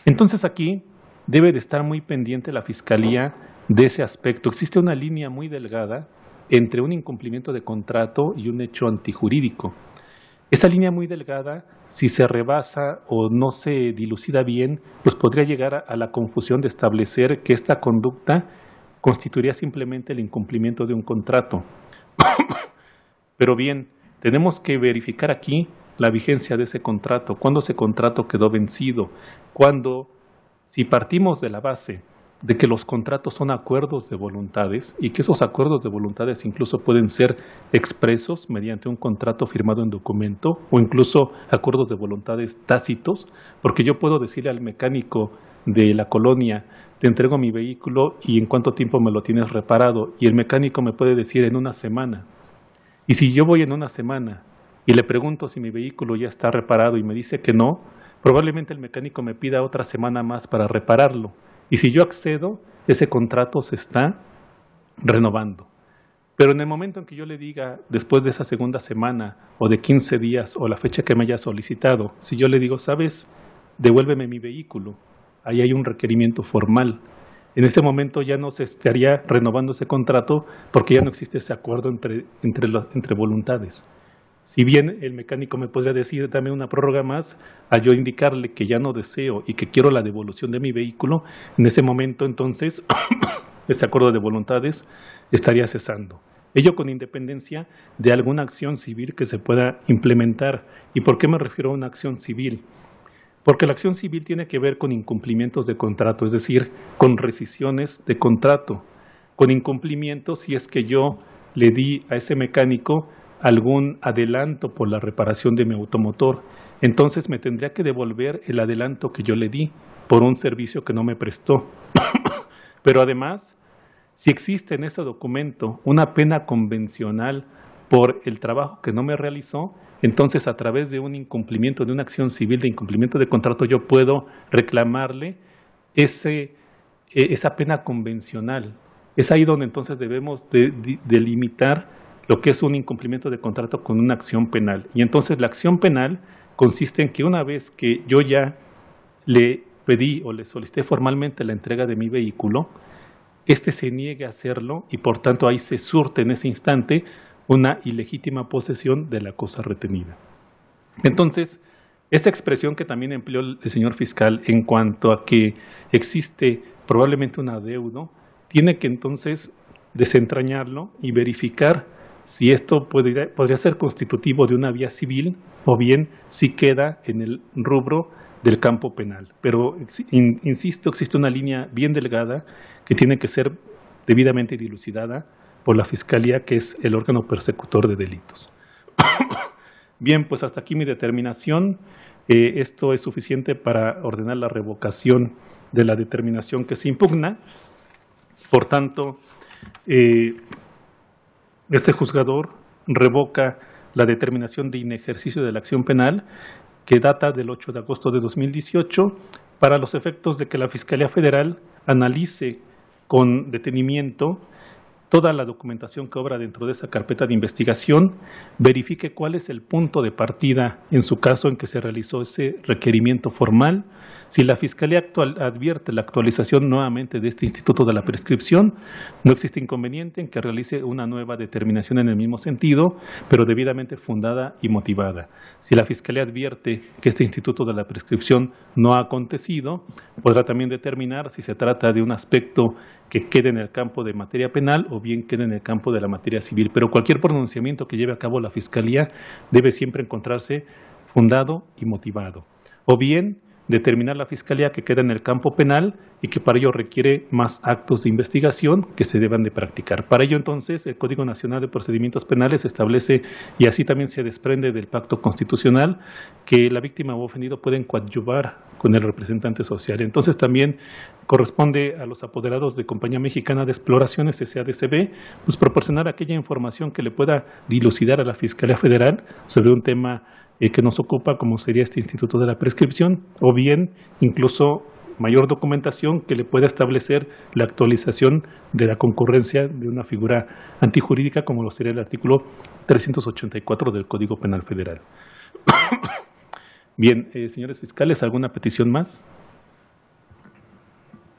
Entonces aquí debe de estar muy pendiente la Fiscalía de ese aspecto. Existe una línea muy delgada entre un incumplimiento de contrato y un hecho antijurídico. Esa línea muy delgada, si se rebasa o no se dilucida bien, pues podría llegar a la confusión de establecer que esta conducta constituiría simplemente el incumplimiento de un contrato. Pero bien, tenemos que verificar aquí la vigencia de ese contrato, cuándo ese contrato quedó vencido, cuándo, si partimos de la base de que los contratos son acuerdos de voluntades y que esos acuerdos de voluntades incluso pueden ser expresos mediante un contrato firmado en documento o incluso acuerdos de voluntades tácitos, porque yo puedo decirle al mecánico de la colonia, te entrego mi vehículo y en cuánto tiempo me lo tienes reparado, y el mecánico me puede decir en una semana. Y si yo voy en una semana y le pregunto si mi vehículo ya está reparado y me dice que no, probablemente el mecánico me pida otra semana más para repararlo. Y si yo accedo, ese contrato se está renovando. Pero en el momento en que yo le diga, después de esa segunda semana o de 15 días o la fecha que me haya solicitado, si yo le digo, ¿sabes? Devuélveme mi vehículo. Ahí hay un requerimiento formal. En ese momento ya no se estaría renovando ese contrato porque ya no existe ese acuerdo entre voluntades. Si bien el mecánico me podría decir, dame una prórroga más, a yo indicarle que ya no deseo y que quiero la devolución de mi vehículo, en ese momento entonces ese acuerdo de voluntades estaría cesando. Ello con independencia de alguna acción civil que se pueda implementar. ¿Y por qué me refiero a una acción civil? Porque la acción civil tiene que ver con incumplimientos de contrato, es decir, con rescisiones de contrato, con incumplimientos si es que yo le di a ese mecánico algún adelanto por la reparación de mi automotor, entonces me tendría que devolver el adelanto que yo le di por un servicio que no me prestó. Pero además, si existe en ese documento una pena convencional por el trabajo que no me realizó, entonces a través de un incumplimiento, de una acción civil de incumplimiento de contrato, yo puedo reclamarle esa pena convencional. Es ahí donde entonces debemos delimitar lo que es un incumplimiento de contrato con una acción penal. Y entonces la acción penal consiste en que una vez que yo ya le pedí o le solicité formalmente la entrega de mi vehículo, éste se niegue a hacerlo y por tanto ahí se surte en ese instante una ilegítima posesión de la cosa retenida. Entonces, esta expresión que también empleó el señor fiscal en cuanto a que existe probablemente un adeudo, tiene que entonces desentrañarlo y verificar si esto podría ser constitutivo de una vía civil o bien si queda en el rubro del campo penal. Pero, insisto, existe una línea bien delgada que tiene que ser debidamente dilucidada por la Fiscalía, que es el órgano persecutor de delitos. Bien, pues hasta aquí mi determinación. Esto es suficiente para ordenar la revocación de la determinación que se impugna. Por tanto, este juzgador revoca la determinación de inejercicio de la acción penal que data del 8 de agosto de 2018 para los efectos de que la Fiscalía Federal analice con detenimiento toda la documentación que obra dentro de esa carpeta de investigación, verifique cuál es el punto de partida en su caso en que se realizó ese requerimiento formal. Si la Fiscalía advierte la actualización nuevamente de este instituto de la prescripción, no existe inconveniente en que realice una nueva determinación en el mismo sentido, pero debidamente fundada y motivada. Si la Fiscalía advierte que este instituto de la prescripción no ha acontecido, podrá también determinar si se trata de un aspecto que quede en el campo de materia penal o bien quede en el campo de la materia civil. Pero cualquier pronunciamiento que lleve a cabo la Fiscalía debe siempre encontrarse fundado y motivado. O bien determinar la Fiscalía que queda en el campo penal y que para ello requiere más actos de investigación que se deban de practicar. Para ello, entonces, el Código Nacional de Procedimientos Penales establece, y así también se desprende del pacto constitucional, que la víctima o ofendido pueden coadyuvar con el representante social. Entonces, también corresponde a los apoderados de Compañía Mexicana de Exploraciones, SADCB, pues proporcionar aquella información que le pueda dilucidar a la Fiscalía Federal sobre un tema que nos ocupa, como sería este Instituto de la Prescripción, o bien incluso mayor documentación que le pueda establecer la actualización de la concurrencia de una figura antijurídica, como lo sería el artículo 384 del Código Penal Federal. Bien, señores fiscales, ¿alguna petición más?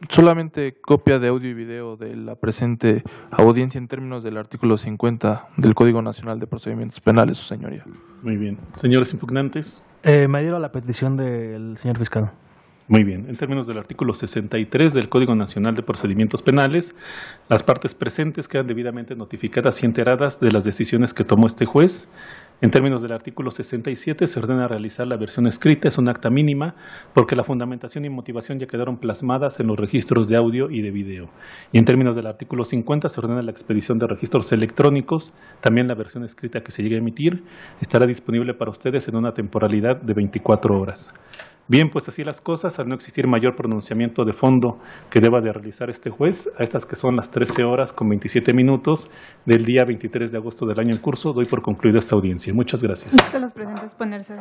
Solamente copia de audio y video de la presente audiencia en términos del artículo 50 del Código Nacional de Procedimientos Penales, su señoría. Muy bien. Señores impugnantes. Me adhiero a la petición del señor fiscal. Muy bien. En términos del artículo 63 del Código Nacional de Procedimientos Penales, las partes presentes quedan debidamente notificadas y enteradas de las decisiones que tomó este juez. En términos del artículo 67, se ordena realizar la versión escrita, es un acta mínima, porque la fundamentación y motivación ya quedaron plasmadas en los registros de audio y de video. Y en términos del artículo 50, se ordena la expedición de registros electrónicos, también la versión escrita que se llegue a emitir, estará disponible para ustedes en una temporalidad de 24 horas. Bien, pues así las cosas, al no existir mayor pronunciamiento de fondo que deba de realizar este juez, a estas que son las 13 horas con 27 minutos del día 23 de agosto del año en curso, doy por concluida esta audiencia. Muchas gracias. A los presentes ponerse.